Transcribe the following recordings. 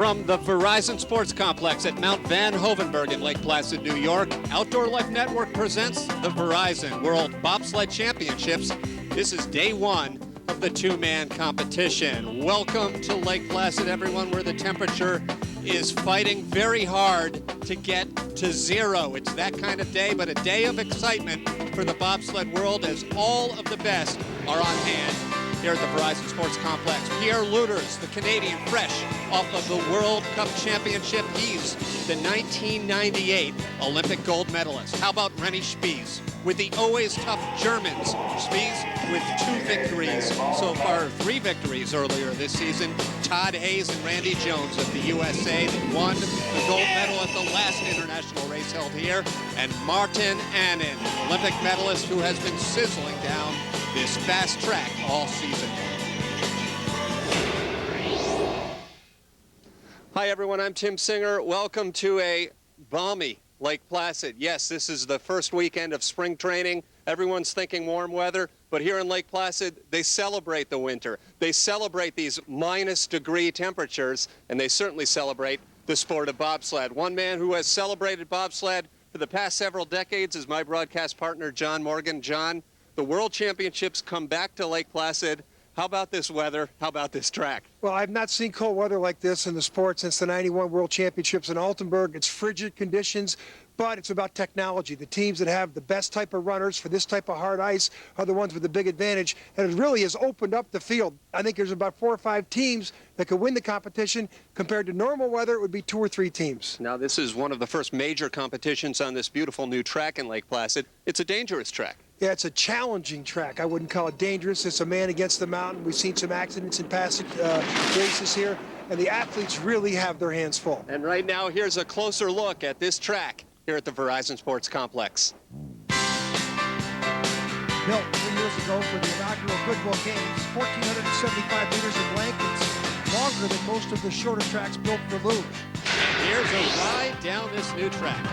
From the Verizon Sports Complex at Mount Van Hovenberg in Lake Placid, New York, Outdoor Life Network presents the Verizon World Bobsled Championships. This is day one of the two-man competition. Welcome to Lake Placid, everyone, where the temperature is fighting very hard to get to zero. It's that kind of day, but a day of excitement for the bobsled world as all of the best are on hand here at the Verizon Sports Complex. Pierre Lueders, the Canadian, fresh off of the World Cup Championship. He's the 1998 Olympic gold medalist. How about Rennie Spies with the always tough Germans? Spies with 2 victories so far, 3 victories earlier this season. Todd Hayes and Randy Jones of the USA that won the gold medal at the last international race held here. And Martin Annan, Olympic medalist who has been sizzling down this fast track all season. Hi everyone, I'm Tim Singer. Welcome to a balmy Lake Placid. Yes, this is the first weekend of spring training. Everyone's thinking warm weather, but here in Lake Placid, they celebrate the winter. They celebrate these -degree temperatures, and they certainly celebrate the sport of bobsled. One man who has celebrated bobsled for the past several decades is my broadcast partner, John Morgan. John, the World Championships come back to Lake Placid. How about this weather? How about this track? Well, I've not seen cold weather like this in the sport since the '91 World Championships in Altenburg. It's frigid conditions, but it's about technology. The teams that have the best type of runners for this type of hard ice are the ones with the big advantage, and it really has opened up the field. I think there's about 4 or 5 teams that could win the competition. Compared to normal weather, it would be 2 or 3 teams. Now, this is one of the first major competitions on this beautiful new track in Lake Placid. It's a dangerous track. Yeah, it's a challenging track. I wouldn't call it dangerous. It's a man against the mountain. We've seen some accidents in past races here, and the athletes really have their hands full. And right now, here's a closer look at this track here at the Verizon Sports Complex. Built 3 years ago for the inaugural Goodwill Games, 1,475 meters in length. It's longer than most of the shorter tracks built for luge. And here's a ride down this new track.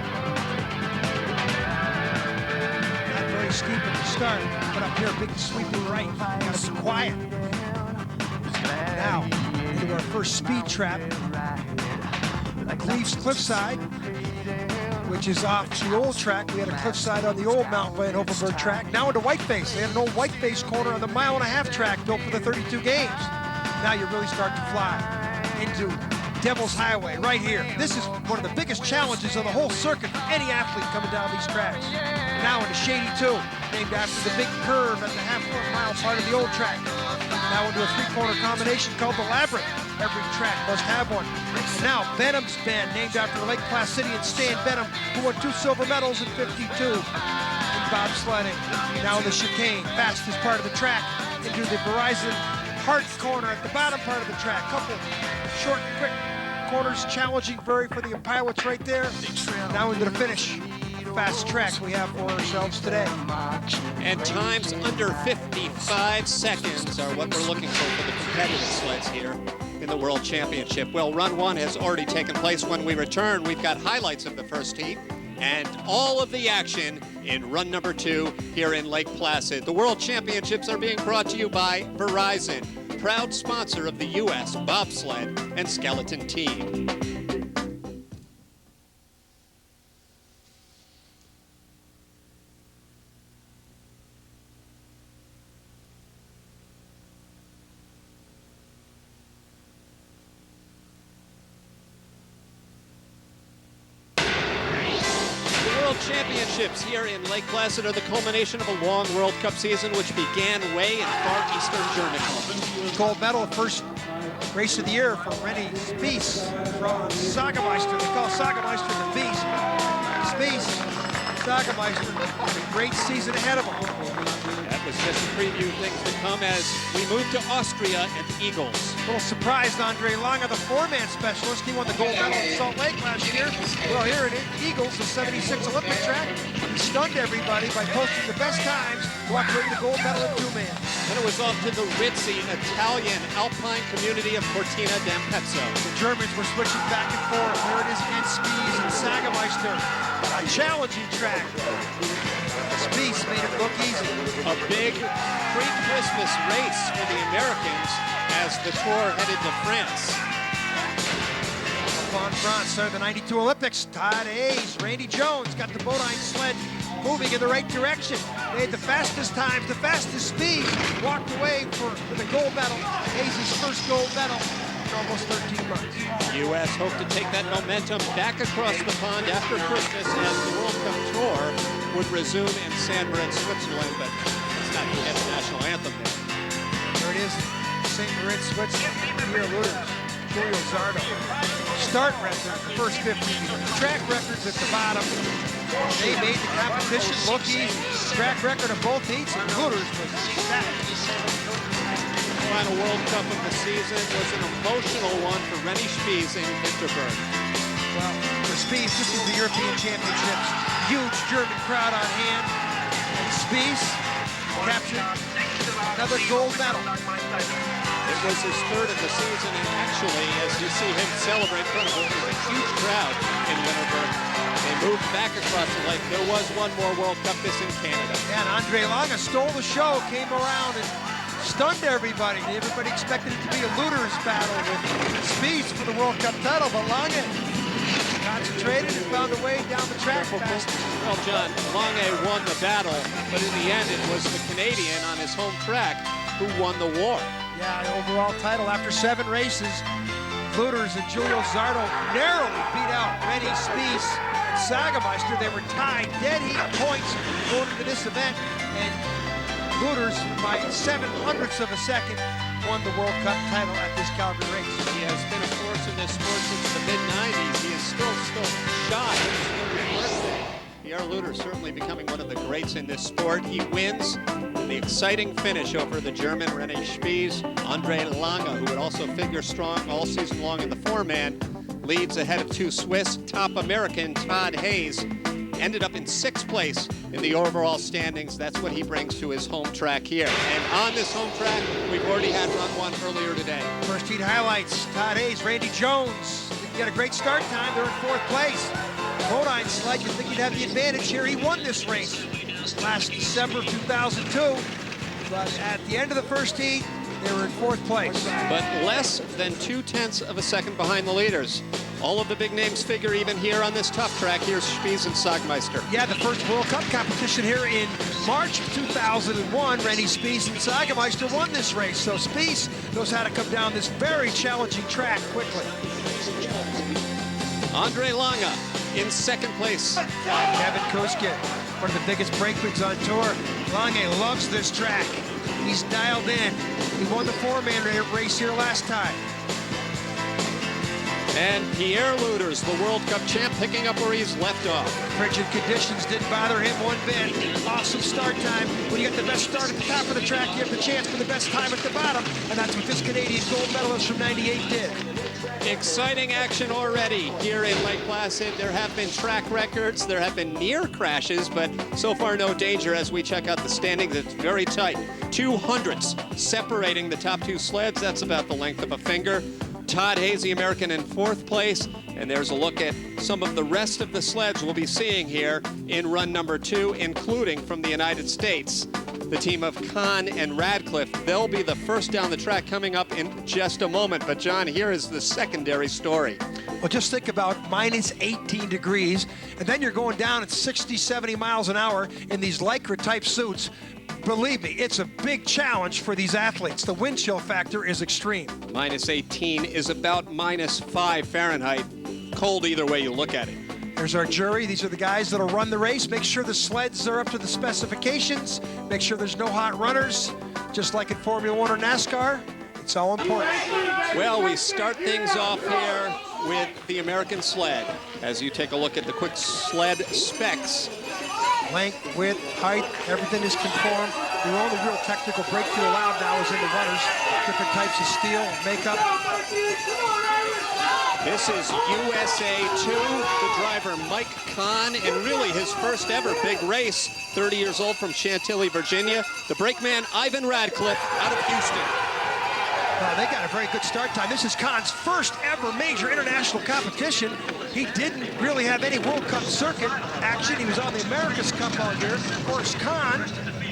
Steep at the start, but up here, big sweeping right. You gotta be quiet. Now, into our first speed trap. Cleves Cliffside, which is off the old track. We had a cliffside on the old Mount Van Hovenberg track. Now into Whiteface. They had an old Whiteface corner on the 1.5-mile track built for the 32 games. Now you really start to fly into Devil's Highway right here. This is one of the biggest challenges of the whole circuit for any athlete coming down these tracks. Now into Shady 2, named after the big curve at the half-mile part of the old track. Now into a 3-corner combination called the Labyrinth. Every track must have one. Now Benham's Bend, named after Lake Placidian Stan Benham, who won 2 silver medals in '52 in bobsledding. Now the chicane, fastest part of the track, into the Verizon Hart corner at the bottom part of the track. Couple short, quick corners, challenging very for the pilots right there. Now into the finish. Fast track we have for ourselves today. And times under 55 seconds are what we're looking for the competitive sleds here in the World Championship. Well, run 1 has already taken place. When we return, we've got highlights of the first heat and all of the action in run number 2 here in Lake Placid. The World Championships are being brought to you by Verizon, proud sponsor of the U.S. bobsled and skeleton team. Championships here in Lake Placid are the culmination of a long World Cup season which began way in far eastern Germany. Gold medal, first race of the year for Rennie Spies from Sagameister. They call Sagameister the Beast. Spies, Sagameister, a great season ahead of him. That was just a preview of things to come as we move to Austria and the Eagles. A little surprised, Andre Lange, the 4-man specialist. He won the gold medal in Salt Lake last year. Well, here in Eagles, the '76 Olympic track, he stunned everybody by posting the best times, walked away with the gold medal in 2-man. Then it was off to the ritzy Italian alpine community of Cortina d'Ampezzo. The Germans were switching back and forth. There it is again, Spies and Sagameister. A challenging track. Spies made it look easy. A big pre-Christmas race for the Americans as the tour headed to France. Up on front, started the 92 Olympics. Todd Hayes, Randy Jones got the Bodine sled moving in the right direction. They had the fastest times, the fastest speed. Walked away for the gold medal. Hayes' first gold medal in almost 13 months. U.S. hope to take that momentum back across the pond after Christmas as the World Cup tour would resume in San Moritz, Switzerland, but it's not the national anthem there. There it is, St. Moritz, Switzerland. Here, Lueders, Julio Zardo. Start record, the first 50. Track records at the bottom. They made the competition look easy. Track record of both heats, and Lueders was stacked. Final World Cup of the season was an emotional one for Rennie Spies in Winterberg. Well, for Spies, this is the European Championships. Huge German crowd on hand. And Spies captured another gold medal. It was his third of the season, and actually, as you see him celebrate in front of a huge crowd in Winterberg, they moved back across the lake. There was one more World Cup, this in Canada. And Andre Lange stole the show, came around and stunned everybody. Everybody expected it to be a Lueders battle with Spies for the World Cup title, but Lange concentrated and found a way down the track fast. Well, John, Lange won the battle, but in the end, it was the Canadian on his home track who won the war. Yeah, the overall title after 7 races. Lueders and Julio Zardo narrowly beat out Rennie Spies and Sagameister. They were tied dead heat points going into this event, and Lueders, by 7/100ths of a second, won the World Cup title at this Calgary race. He has been a force in this sport since the mid-90s. He is still shy of his 100th birthday. Pierre Lueders certainly becoming one of the greats in this sport. He wins the exciting finish over the German Rennie Spies. Andre Lange, who would also figure strong all season long in the 4-man, leads ahead of 2 Swiss. Top American Todd Hayes ended up in 6th place in the overall standings. That's what he brings to his home track here. And on this home track, we've already had run 1 earlier today. First heat highlights, Todd Hayes, Randy Jones. Didn't get a great start time, they're in 4th place. Bodine sled, you think he'd have the advantage here. He won this race last December of 2002. But at the end of the first heat, they were in 4th place. But less than 0.2 of a second behind the leaders. All of the big names figure even here on this tough track. Here's Spies and Sagameister. Yeah, the first World Cup competition here in March of 2001. Rennie Spies and Sagameister won this race. So Spies knows how to come down this very challenging track quickly. Andre Lange in 2nd place. Kevin Kuskic, one of the biggest breakthroughs on tour. Lange loves this track. He's dialed in. He won the 4-man race here last time. And Pierre Lueders, the World Cup champ, picking up where he's left off. Frigid conditions didn't bother him one bit. Awesome start time. When you get the best start at the top of the track, you have the chance for the best time at the bottom. And that's what this Canadian gold medalist from '98 did. Exciting action already here in Lake Placid. There have been track records, there have been near crashes, but so far no danger as we check out the standings. It's very tight. 200ths separating the top 2 sleds. That's about the length of a finger. Todd Hayes, the American, in 4th place. And there's a look at some of the rest of the sleds we'll be seeing here in run number 2, including from the United States. The team of Kahn and Radcliffe. They'll be the first down the track coming up in just a moment. But John, here is the secondary story. Well, just think about minus 18 degrees, and then you're going down at 60, 70 miles an hour in these Lycra-type suits. Believe me, it's a big challenge for these athletes. The wind chill factor is extreme. Minus 18 is about minus 5 Fahrenheit. Cold either way you look at it. There's our jury. These are the guys that'll run the race. Make sure the sleds are up to the specifications. Make sure there's no hot runners. Just like in Formula 1 or NASCAR, it's all important. Well, we start things off here with the American sled. As you take a look at the quick sled specs. Length, width, height, everything is conformed. The only real technical breakthrough allowed now is in the runners. Different types of steel, makeup. This is USA 2, the driver Mike Kahn, and really his first ever big race, 30 years old from Chantilly, Virginia. The brakeman Ivan Radcliffe out of Houston. They got a very good start time. This is Kahn's first ever major international competition. He didn't really have any World Cup circuit action. He was on the America's Cup all year. Of course, Kahn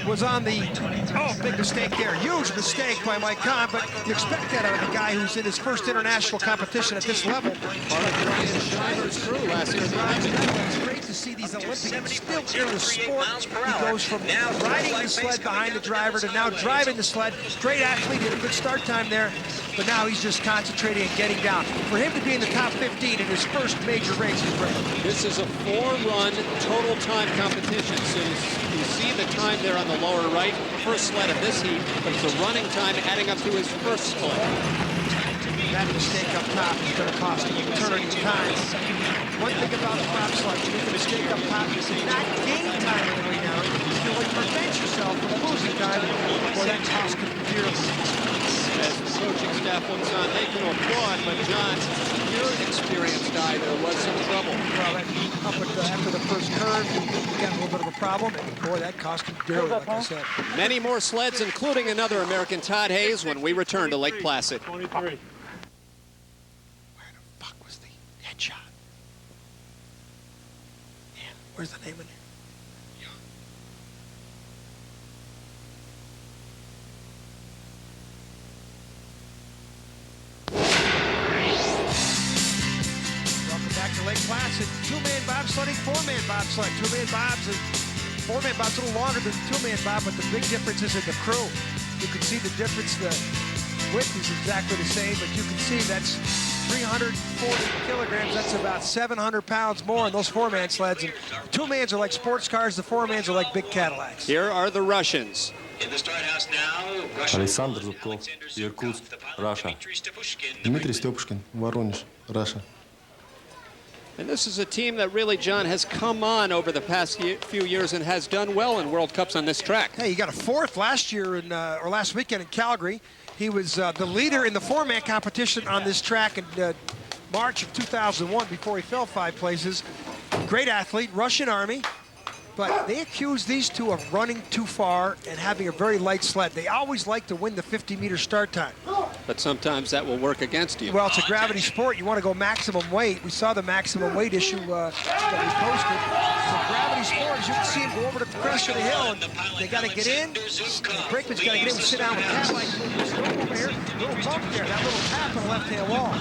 was on the, big mistake there. Huge mistake by Mike Kahn, but you expect that out of a guy who's in his first international competition at this level. Driver's crew last year. It's great to see these Olympians still in the sport. He goes from riding the sled behind the driver to now driving the sled. Great athlete, had a good start time there, but now he's just concentrating and getting down. For him to be in the top 15 in his first major race is great. This is a 4-run total time competition, so you see the time there on the lower right, first sled of this heat, but it's a running time adding up to his first sled. That mistake up top is going to cost him eternity of time. One thing about the bobsled, you make a mistake up top, you should not gain time on the way down. You will prevent yourself from losing time, or that costs you dearly. As the coaching staff looks on, they can applaud, but John, your experienced eye, there was some trouble. Well, after the first curve, you got a little bit of a problem, and boy, that cost him dearly, like I said. Many more sleds, including another American, Todd Hayes, when we return to Lake Placid. 23. Headshot. Yeah, where's the name in there? Welcome back to Lake Placid. Two-man bobsledding, four-man bobsled. Two-man bobs and four-man bob's a little longer than two-man bob, but the big difference is in the crew. You can see the difference. The width is exactly the same, but you can see that's 340 kilograms, that's about 700 pounds more in those four-man sleds. And two-mans are like sports cars, the four-mans are like big Cadillacs. Here are the Russians. In the start house now, Russia. Alexander Zubkov, Irkutsk, Russia. Dmitry Stepушkin, Voronezh, Russia. And this is a team that really, John, has come on over the past few years and has done well in World Cups on this track. Hey, he got a fourth last year, or last weekend in Calgary. He was the leader in the four-man competition on this track in March of 2001 before he fell 5 places. Great athlete, Russian Army. But they accuse these two of running too far and having a very light sled. They always like to win the 50-meter start time. But sometimes that will work against you. Well, it's a gravity sport. You want to go maximum weight. We saw the maximum weight issue that we posted. It's a gravity sport. As you can see them go over the crest of the hill, and they got to get in. The brakeman's got to get in and sit down with Cadillac. Over here, little bump there, that little tap on the left-hand wall.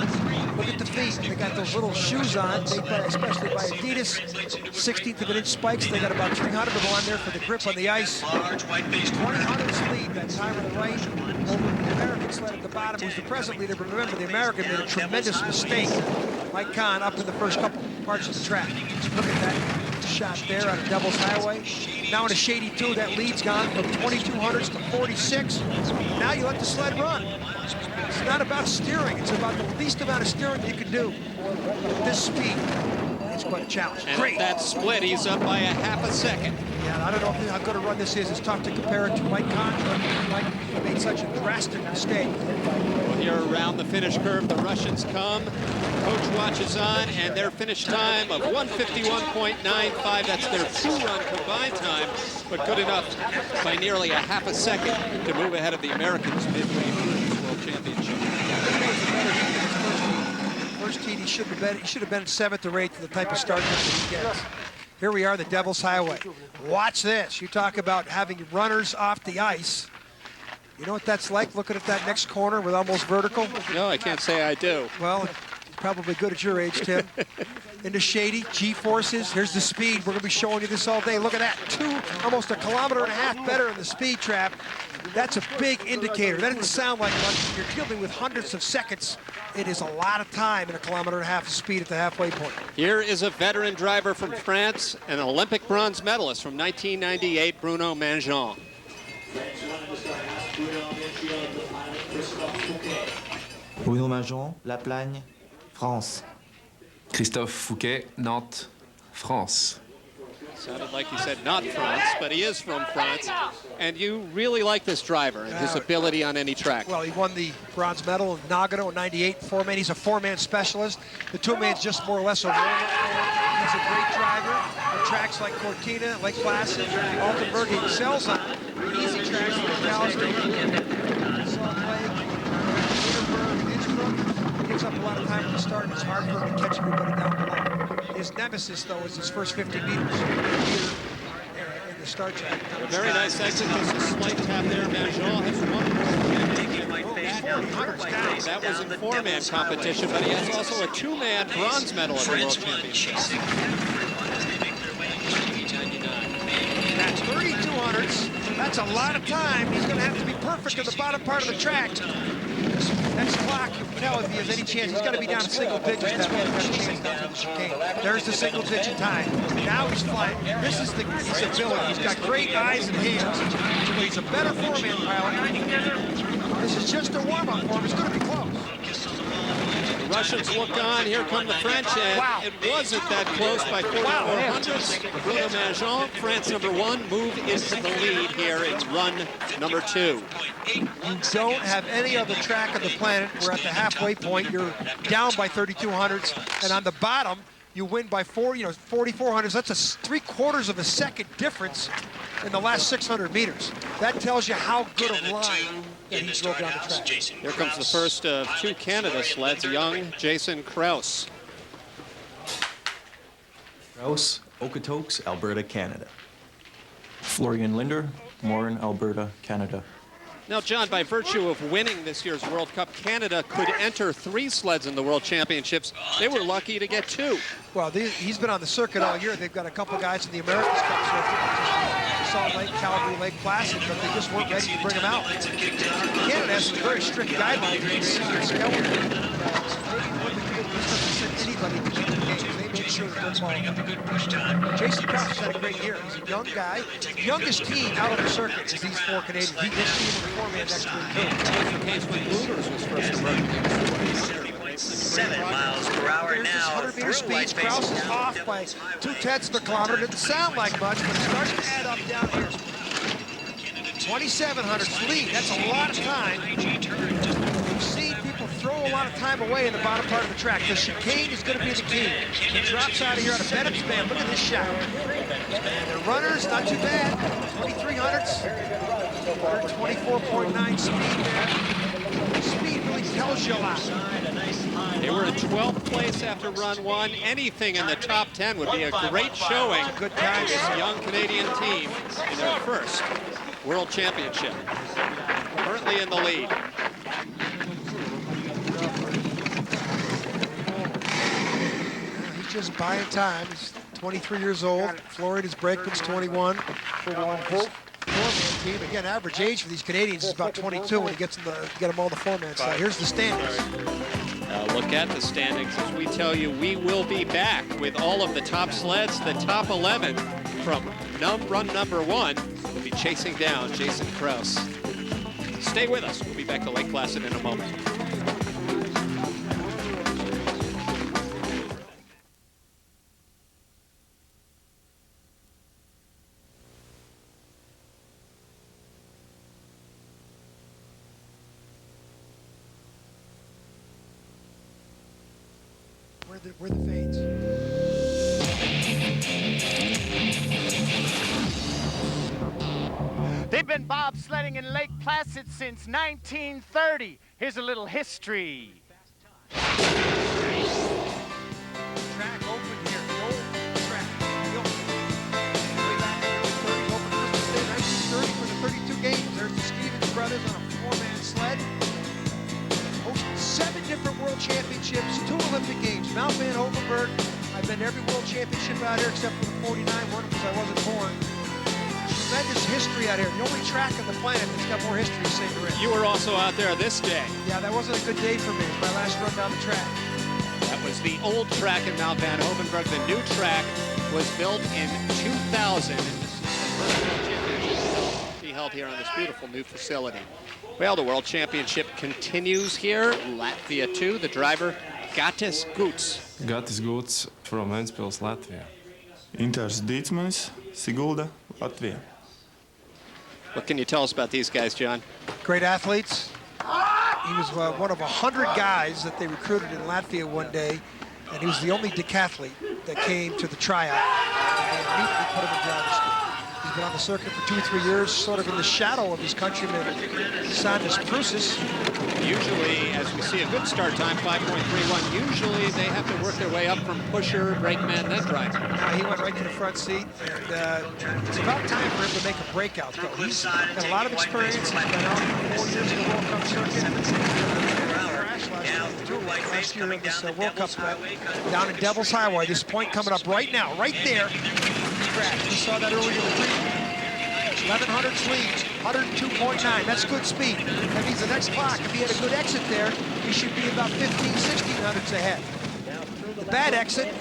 Look at the feet. They got those little shoes on, made by, especially by Adidas. 1/16 of an inch spikes. They got about 300 of them on there for the grip on the ice. 20 lead, that time on the right over the American sled at the bottom, who's the present leader. But remember, the American made a tremendous mistake. Mike Kahn up in the first couple parts of the track. Look at that shot there on Devil's Highway. Now in a shady 2, that lead's gone from 2200s to 46. Now you let the sled run. It's not about steering. It's about the least amount of steering you can do. With this speed, it's quite a challenge. And great. That split, he's up by a half a second. Yeah, I don't know how good a run this is. It's tough to compare it to Mike Kahn's run. Mike made such a drastic mistake. Well, here around the finish curve, the Russians come. Coach watches on, and their finish time of 151.95. That's their 2-run combined time, but good enough by nearly a half a second to move ahead of the Americans midway through this World Championship. First heat, he should have been 7th or 8th for the type of start that he gets. Here we are, the Devil's Highway. Watch this. You talk about having runners off the ice. You know what that's like, looking at that next corner with almost vertical? No, I can't say I do. Well, it's probably good at your age, Tim. Into shady, G-forces. Here's the speed. We're going to be showing you this all day. Look at that. Almost a kilometer and a half better in the speed trap. That's a big indicator. That doesn't sound like much. You're dealing with hundreds of seconds. It is a lot of time in a kilometer and a half of speed at the halfway point. Here is a veteran driver from France, an Olympic bronze medalist from 1998, Bruno Mangeon. Bruno Mangeon, La Plagne, France. Christophe Fouquet, Nantes, France. Sounded like he said not France, but he is from France. And you really like this driver and his ability on any track. Well, he won the bronze medal in Nagano in '98, four-man. He's a four-man specialist. The two-man's just more or less a warm-up. He's a great driver. On tracks like Cortina, Lake Placid, Altenburg, he excels on. The easy tracks like Calgary, Salt Lake, Leaderboard, Innsbruck. He gives up a lot of time at the start, and it's hard for him to catch everybody down below. His nemesis, though, is his first 50 meters in the start track. A very nice exit, just a slight tap there. Manjean has won. That was in four-man competition, but he has also a two-man bronze medal at the World Championships. That's 3200s. That's a lot of time. He's going to have to be perfect in the bottom part of the track. Next clock, you can tell if he has any chance. He's got to be down to single digits. That way he's got a chance down to the chicane. There's the single digit time. Now he's flying. This is his ability. He's got great eyes and hands. He's a better four-man pilot. This is just a warm-up for him. It's going to be close. The Russians look on. Here come the French, and it wasn't that close by 4,400. Bruno Manjean, France #1, move into the lead here in run number 2. You don't have any other track on the planet. We're at the halfway point. You're down by 3,200s, and on the bottom, you win by 4,400s. That's a 3/4 of a second difference in the last 600 meters. That tells you how good a line that he drove down the track. Here comes the first of two Canada sleds, young Jason Krause. Krause, Okotoks, Alberta, Canada. Florian Linder, Morin, Alberta, Canada. Now, John, by virtue of winning this year's World Cup, Canada could enter 3 sleds in the World Championships. They were lucky to get 2. Well, he's been on the circuit all year. They've got a couple guys in the America's Cup circuit, Salt Lake, Calgary, Lake Placid, but they just weren't ready to bring them out. Canada has some very strict guidelines. Anybody to keep the games. They make sure that they're following. Jason Krause has had a great year. He's a young guy. Youngest team out on the circuit is these 4 Canadians. He did see him in the four-man next to him. The case with Bluders was first emerging. 7 miles per hour now. 100-meter speeds. Krause is off by 2/10 of a kilometer. Didn't sound like much, but it starts to add up down here. 2,700 lead. That's a lot of time. We've seen people throw a lot of time away in the bottom part of the track. The chicane is going to be the key. He drops out of here on a Bennett's band. Look at this shot. And the runners, not too bad. 2,300s. 124.9 speed there. Speed really tells you a lot. They were in 12th place after run 1. Anything in the top 10 would be a great showing. Good time. This young Canadian team in their first World Championship. Currently in the lead. He's just buying time. He's 23 years old. Florida's Brakeman's 21. Four-man team. Again, average age for these Canadians is about 22 when he gets get them all the four-man side. Here's the standings. Look at the standings as we tell you we will be back with all of the top sleds. The top 11 from run number 1 will be chasing down Jason Krause. Stay with us. We'll be back to Lake Placid in a moment. Where the fades? They've been bobsledding in Lake Placid since 1930. Here's a little history. Track open here, the old track. Way back in the early 30s, open Christmas Day, 1930 for the 32 games. There's the Stevens brothers on a four-man sled. Hosted 7 different World Championships, 2 Olympic Games. Mount Van Hovenberg. I've been to every World Championship out here except for the 49 one because I wasn't born. Tremendous history out here. The only track on the planet that's got more history is St. Louis. You were also out there this day. Yeah, that wasn't a good day for me. It was my last run down the track. That was the old track in Mount Van Hovenberg. The new track was built in 2000. And this is the first World Championship to be held here on this beautiful new facility. Well, the World Championship continues here. Latvia 2, the driver, Gatis Guts. Gatis Guts from Ventspils, Latvia. Inters Dītsmanis, Sigulda, Latvia. What can you tell us about these guys, John? Great athletes. He was one of 100 guys that they recruited in Latvia one day, and he was the only decathlete that came to the tryout. And they immediately put him in driving school. He's been on the circuit for 2 or 3 years, sort of in the shadow of his countryman, Sanders Prusis. Usually, as we see a good start time, 5.31, usually they have to work their way up from pusher, brakeman, then driver. Now he went right to the front seat, and it's about time for him to make a breakout, though. He's got a lot of experience. He's been out 4 years in the World Cup circuit. Last year in this World Cup down in Devil's Highway. This point coming up right now, right there. We saw that earlier in the preview. 1100s lead, 102.9. That's good speed. That means the next clock, if he had a good exit there, he should be about 1600s ahead. The bad exit,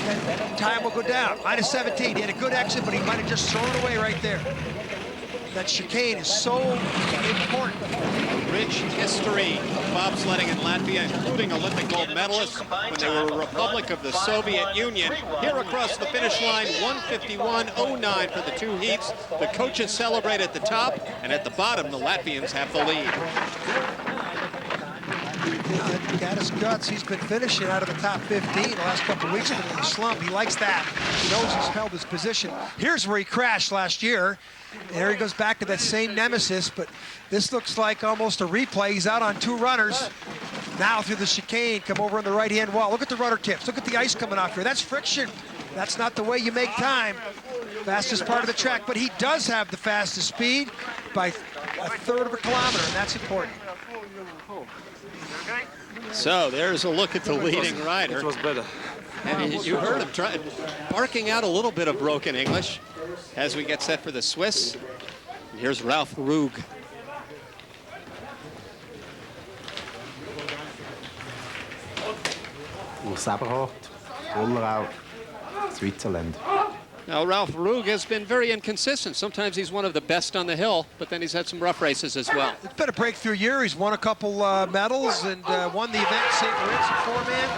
then time will go down. Minus 17. He had a good exit, but he might have just thrown it away right there. That chicane is so important. Rich history of bobsledding in Latvia, including Olympic gold medalists when they were a republic of the Soviet Union. Here across the finish line, 151.09 for the 2 heats. The coaches celebrate at the top, and at the bottom, the Latvians have the lead. Got his guts. He's been finishing out of the top 15 the last couple of weeks. Been in a slump. He likes that. He knows he's held his position. Here's where he crashed last year. And there he goes back to that same nemesis, but this looks like almost a replay. He's out on 2 runners. Now through the chicane, come over on the right-hand wall. Look at the rudder tips. Look at the ice coming off here. That's friction. That's not the way you make time. Fastest part of the track, but he does have the fastest speed by 1/3 of a kilometer, and that's important. So there's a look at the leading rider. It was better. And you heard him barking out a little bit of broken English as we get set for the Swiss. Here's Ralph Rug. Switzerland. Now, Ralph Rug has been very inconsistent. Sometimes he's one of the best on the hill, but then he's had some rough races as well. It's been a breakthrough year. He's won a couple medals and won the event St. Moritz in 4-man.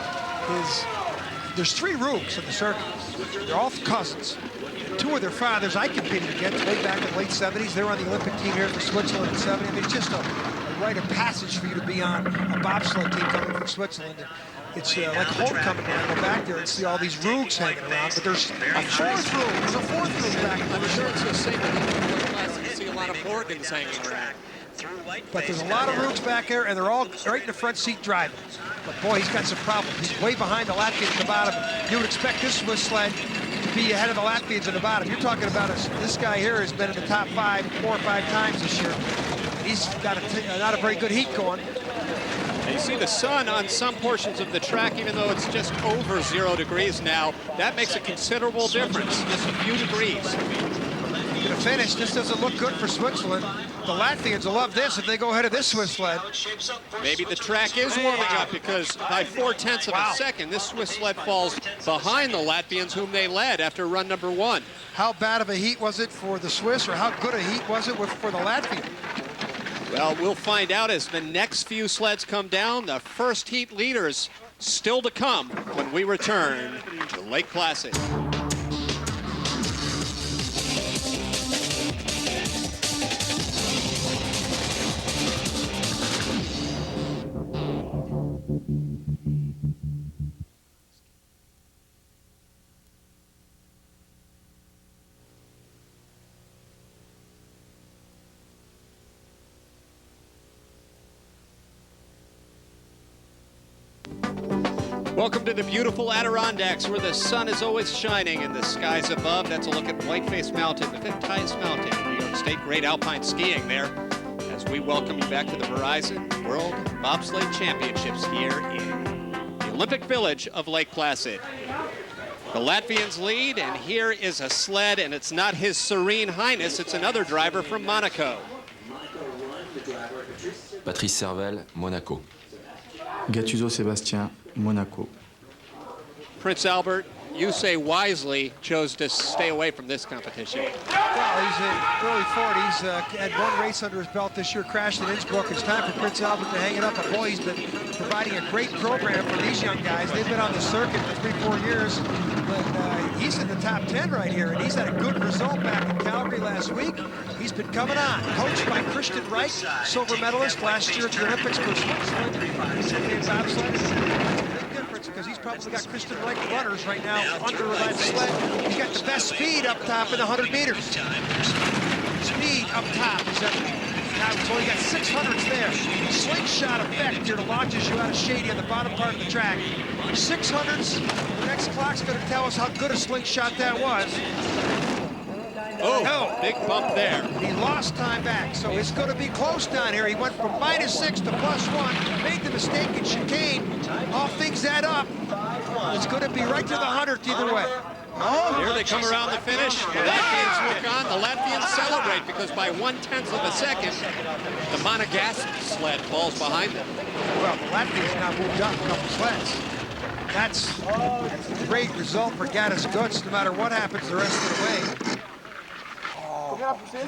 There's 3 Rugs in the circuit. They're all cousins. 2 of their fathers I competed against way back in the late 70s. They were on the Olympic team here for Switzerland in 70. I mean, it's just a rite of passage for you to be on a bobsled team coming from Switzerland. It's like homecoming when I go back there and see all these Rugs hanging around, but there's a 4th Rug. There's a 4th Rug back there. I'm sure it's the same thing. You see a lot of Morgans hanging around. But there's a lot of Rugs back there, and they're all right in the front seat driving. But boy, he's got some problems. He's way behind the Latvians at the bottom. You would expect this Swiss sled to be ahead of the Latvians at the bottom. You're talking about this guy here has been in the top 5 4 or 5 times this year. And he's got not a very good heat going. You see the sun on some portions of the track, even though it's just over 0 degrees now. That makes a considerable difference, just a few degrees. To finish, this doesn't look good for Switzerland. The Latvians will love this if they go ahead of this Swiss sled. Maybe the track is warming up because by 4/10 of a second, this Swiss sled falls behind the Latvians, whom they led after run number 1. How bad of a heat was it for the Swiss, or how good a heat was it for the Latvian? Well, we'll find out as the next few sleds come down. The first heat leaders still to come when we return to Lake Placid. Welcome to the beautiful Adirondacks, where the sun is always shining and the skies above. That's a look at Whiteface Mountain, the 5th highest mountain in New York State. Great alpine skiing there, as we welcome you back to the Verizon World Bobsleigh Championships here in the Olympic Village of Lake Placid. The Latvians lead, and here is a sled, and it's not His Serene Highness, it's another driver from Monaco. Patrice Servel, Monaco. Gattuso Sébastien, Monaco. Prince Albert, you say wisely, chose to stay away from this competition. Well, he's in early 40s, had 1 race under his belt this year, crashed in Innsbruck. It's time for Prince Albert to hang it up. But boy, he's been providing a great program for these young guys. They've been on the circuit for 3-4 years, but he's in the top 10 right here, and he's had a good result back in Calgary last week. He's been coming on, coached by Christian Reich, silver medalist last year at the Olympics for Switzerland. He's in bobsled. It's a big difference because he's probably got Kristen-like runners right now under that sled. He's got the best speed up top in the 100 meters. Speed up top is that. So you got 600s there. Slingshot effect here launches you out of shady on the bottom part of the track. 600s. The next clock's going to tell us how good a slingshot that was. Oh, big bump there. He lost time back, so it's going to be close down here. He went from -6 to +1, made the mistake in chicane. All things add up. It's going to be right to the 100th either way. Here they come around the finish. The Latvians look on. The Latvians celebrate because by 1/10 of a second, the Monegasque sled falls behind them. Well, the Latvians now moved up a couple sleds. That's a great result for Gaddis Guts, no matter what happens the rest of the way.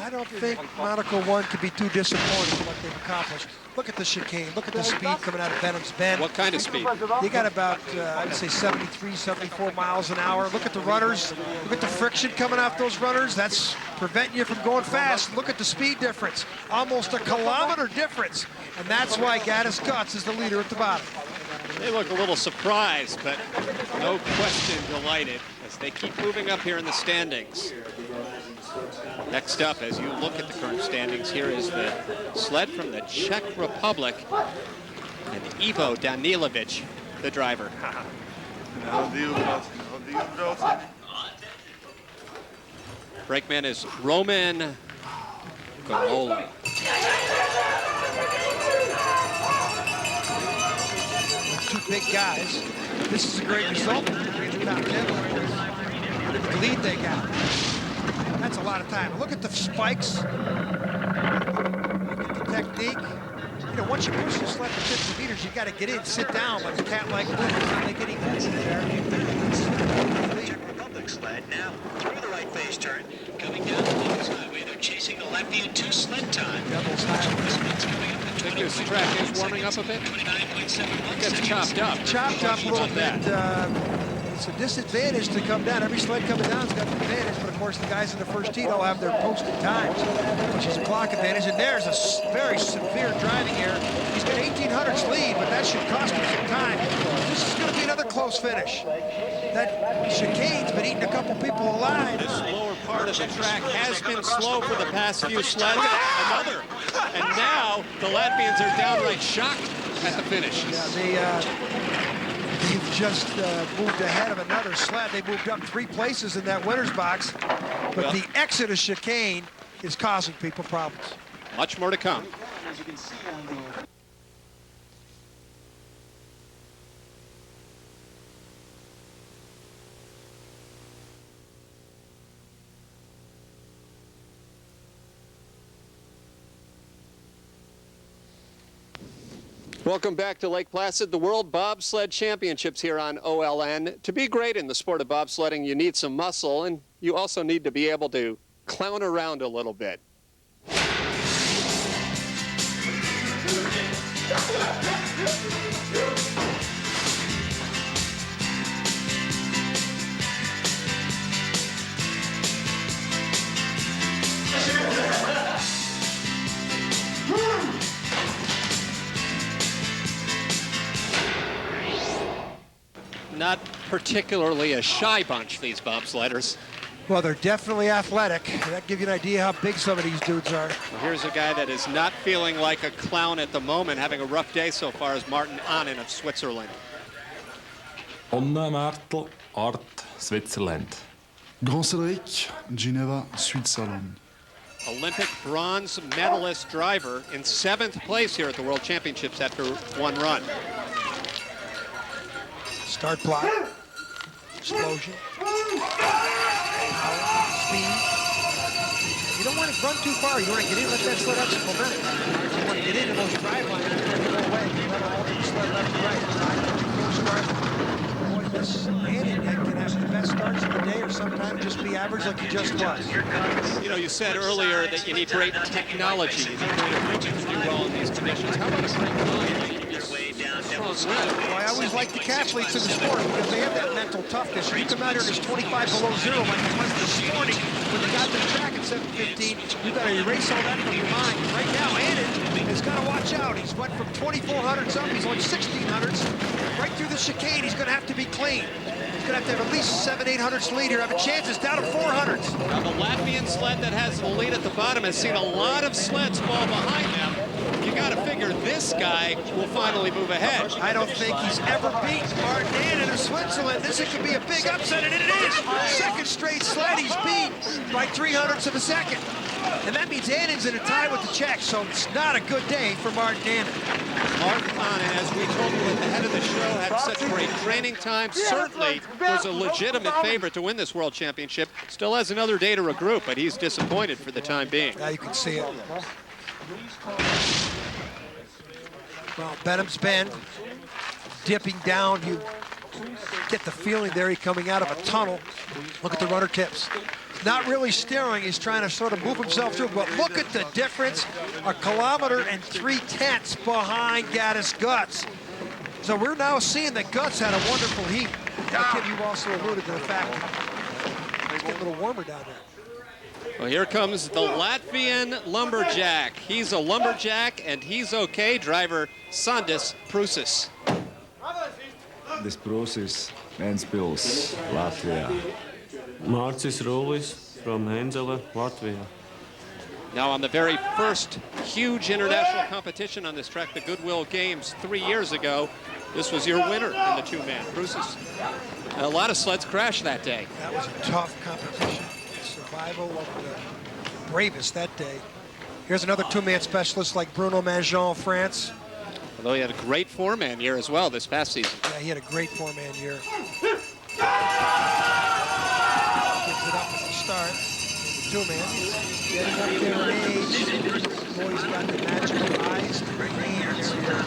I don't think Monaco 1 could be too disappointed with what they've accomplished. Look at the chicane. Look at the speed coming out of Benham's Bend. What kind of speed? You got about, I would say, 73, 74 miles an hour. Look at the runners. Look at the friction coming off those runners. That's preventing you from going fast. Look at the speed difference. Almost a kilometer difference. And that's why Gaddis Guts is the leader at the bottom. They look a little surprised, but no question delighted as they keep moving up here in the standings. Next up, as you look at the current standings, here is the sled from the Czech Republic and Ivo Danilovic, the driver. Brakeman is Roman Golola. Two big guys. This is a great result. The lead they got. That's a lot of time. Look at the spikes. Look at the technique. You know, once you push the sled for 50 meters, you got to get in, sit down like a cat-like movement and make any moves there. Czech Republic sled now through the right face turn, coming down the Devil's Highway. They're chasing the Latvian 2 sled time. Devil's Highway. I think this track is warming up a bit. Gets chopped up. Chopped up a little bit. It's a disadvantage to come down. Every sled coming down's got an advantage, but of course the guys in the first heat all have their posted times, which is a clock advantage. And there's a very severe driving error. He's got 1800s lead, but that should cost him some time. This is going to be another close finish. That chicane's been eating a couple people alive. This lower part of the track has been slow for the past few sleds. Another. And now the Latvians are downright shocked at the finish. Yeah, they've just moved ahead of another sled. They moved up 3 places in that winner's box. But the exit of chicane is causing people problems. Much more to come. Welcome back to Lake Placid, the World Bobsled Championships here on OLN. To be great in the sport of bobsledding, you need some muscle, and you also need to be able to clown around a little bit. Not particularly a shy bunch, these bobsledders. Well, they're definitely athletic. That gives you an idea how big some of these dudes are. Well, here's a guy that is not feeling like a clown at the moment, having a rough day so far, is Martin Ahnen of Switzerland. Anna Mertel, Art, Switzerland. Grand Cédric, Geneva, Switzerland. Olympic bronze medalist driver in 7th place here at the World Championships after one run. Start block. Explosion. Power. Speed. You don't want to run too far. You want to get in, let that sled up some momentum. You want to get into those drive lines and go away. You let all the sled left and right. Boy, this man can have the best starts of the day or sometimes just be average like he just was. You know, you said earlier that you need great technology. You need great equipment to do well in these conditions. How about a great line? those win. Well, I always like the athletes in the sport because they have that mental toughness. You come out here and it's 25 below zero like it was this morning when you got to the track at 7:15. You got to erase all that from your mind. Right now, Annan has got to watch out. He's went from 2,400s up. He's on 1,600s. Right through the chicane, he's going to have to be clean. He's going to have at least 700-800s lead here. Have a chance. It's down to 400s. Now, the Latvian sled that has the lead at the bottom has seen a lot of sleds fall behind them. You got to figure this guy will finally move ahead. I don't think he's ever beat Martin Annan of Switzerland. This could be a big upset, and it is. Second straight sled he's beat by 300ths of a second. And that means Annan's in a tie with the Czech, so it's not a good day for Martin Annan. Martin Annan, as we told you at the head of the show, had such great training time. Certainly was a legitimate favorite to win this World Championship. Still has another day to regroup, but he's disappointed for the time being. Now you can see it. Well, Benham's Bend, dipping down. You get the feeling there he's coming out of a tunnel. Look at the runner tips. Not really steering, he's trying to sort of move himself through, but look at the difference. 1 kilometer and 3/10 behind Gaddis Guts. So we're now seeing that Guts had a wonderful heat. Tim, you also alluded to the fact it's getting a little warmer down there. Well, here comes the Latvian lumberjack. He's a lumberjack, and he's okay. Driver Sandis Prūsis. This Prūsis, Ventspils, Latvia. Mārcis Rūlis from Henzele, Latvia. Now, on the very first huge international competition on this track, the Goodwill Games 3 years ago, this was your winner in the two-man. Prūsis. A lot of sleds crashed that day. That was a tough competition. Survival of the bravest that day. Here's another two-man specialist like Bruno Mangeon, France. Although he had a great four-man year as well this past season. Yeah, he had a great four-man year. Gives it up at the start. Two-man. Getting up there in age. Boy's got the magical eyes to bring the hands here.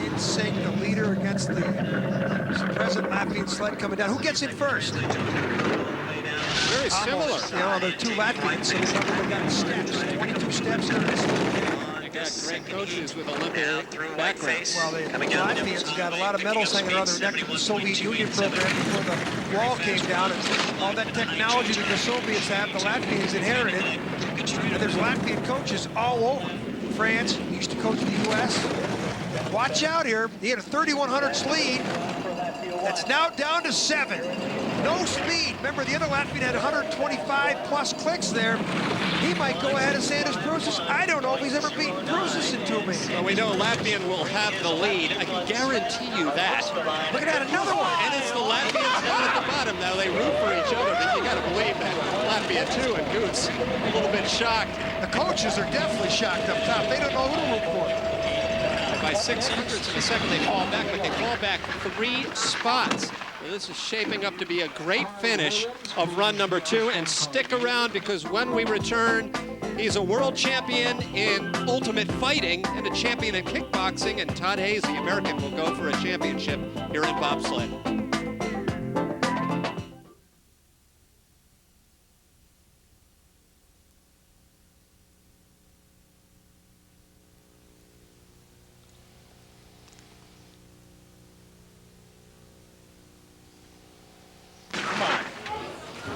In sync, the leader against the present Latvian sled coming down. Who gets in first? Very similar. You know, they're two Latvians, so they got steps. 22 steps in this. They got great coaches with Olympic background. Well, the Latvians got a lot of medals hanging around their neck from the Soviet Union program before the wall came down, and all that technology that the Soviets have, the Latvians inherited. And there's Latvian coaches all over. France, he used to coach the U.S. Watch out here. He had a 3,100 lead. That's now down to 7. No speed. Remember, the other Latvian had 125 plus clicks there. He might go ahead of Sandis Prūsis. I don't know if he's ever beaten Prūsis in 2 minutes. Well, we know Latvian will have the lead. I can guarantee you that. Look at that, another one. And it's the Latvians down at the bottom. Now they root for each other, but you got to believe that Latvia too, and Goots a little bit shocked. The coaches are definitely shocked up top. They don't know who to root for. By 600ths of a second, they fall back, but they fall back 3 spots. So this is shaping up to be a great finish of run number 2. And stick around, because when we return, he's a world champion in ultimate fighting and a champion in kickboxing. And Todd Hayes, the American, will go for a championship here in bobsled.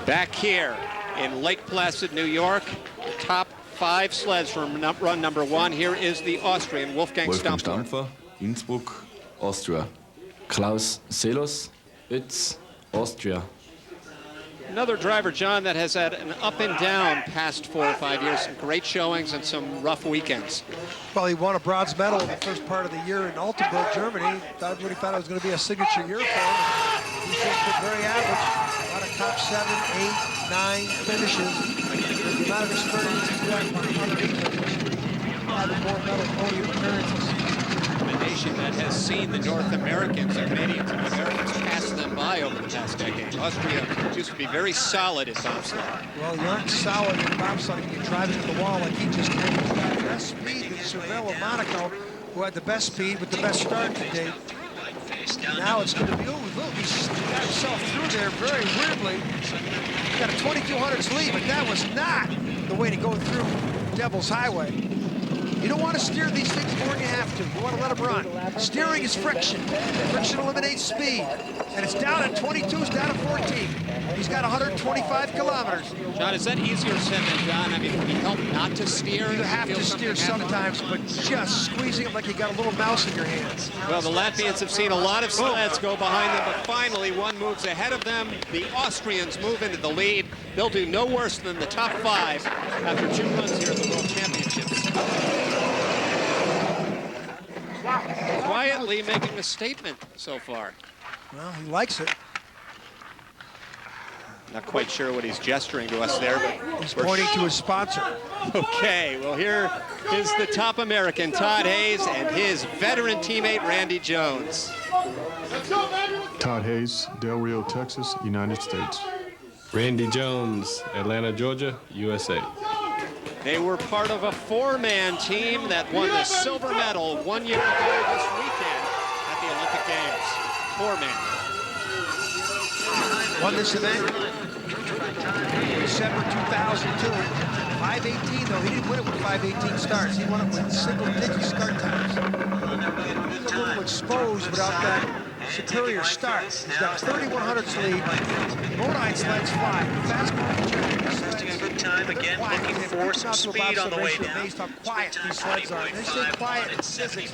Back here in Lake Placid, New York, the top 5 sleds from run number 1. Here is the Austrian Wolfgang Stampfer. Innsbruck, Austria. Klaus Selos, Ütz, Austria. Another driver, John, that has had an up and down past 4 or 5 years. Some great showings and some rough weekends. Well, he won a bronze medal in the first part of the year in Altenburg, Germany. Everybody thought it was going to be a signature year for him. He's just been very average. A lot of top 7, 8, 9 finishes. The amount of experience he's got underneath him. Having more medal podium appearances. A nation that has seen the North Americans, the Canadians and the Americans, pass them by over the past decade. Austria used to be very solid at bobsled. Well, you aren't solid in bobsled if you drive into the wall like he just did. He's got the best speed than Cervelo of Monaco, who had the best speed with the best start to date. Now it's going to be, look, he's got himself through there very weirdly. He got a 2,200s lead, but that was not the way to go through Devil's Highway. You don't want to steer these things more than you have to. You want to let them run. Steering is friction. Friction eliminates speed. And it's down at 22, it's down at 14. He's got 125 kilometers. John, is that easier said than done? I mean, can you help not to steer? You have to steer sometimes, but just squeezing it like you got a little mouse in your hands. Well, the Latvians have seen a lot of sleds go behind them, but finally one moves ahead of them. The Austrians move into the lead. They'll do no worse than the top 5 after 2 runs here at the World Championships. Quietly making a statement so far. Well, he likes it. Not quite sure what he's gesturing to us there, but he's pointing to his sponsor. Okay, well, here is the top American, Todd Hayes, and his veteran teammate, Randy Jones. Todd Hayes, Del Rio, Texas, United States. Randy Jones, Atlanta, Georgia, USA. They were part of a 4-man team that won the silver medal 1 year ago this weekend at the Olympic Games. 4-man. Won this event December 2002. 5:18 though, he didn't win it with 5:18 starts. He won it with single-digit start times. He's a little exposed without that superior start. He's got 3,100s lead. Bodine sleds fly. Fast Resting a good time again, looking for some speed on the way down. Amazed how quiet these sleds are. They stay quiet in physics.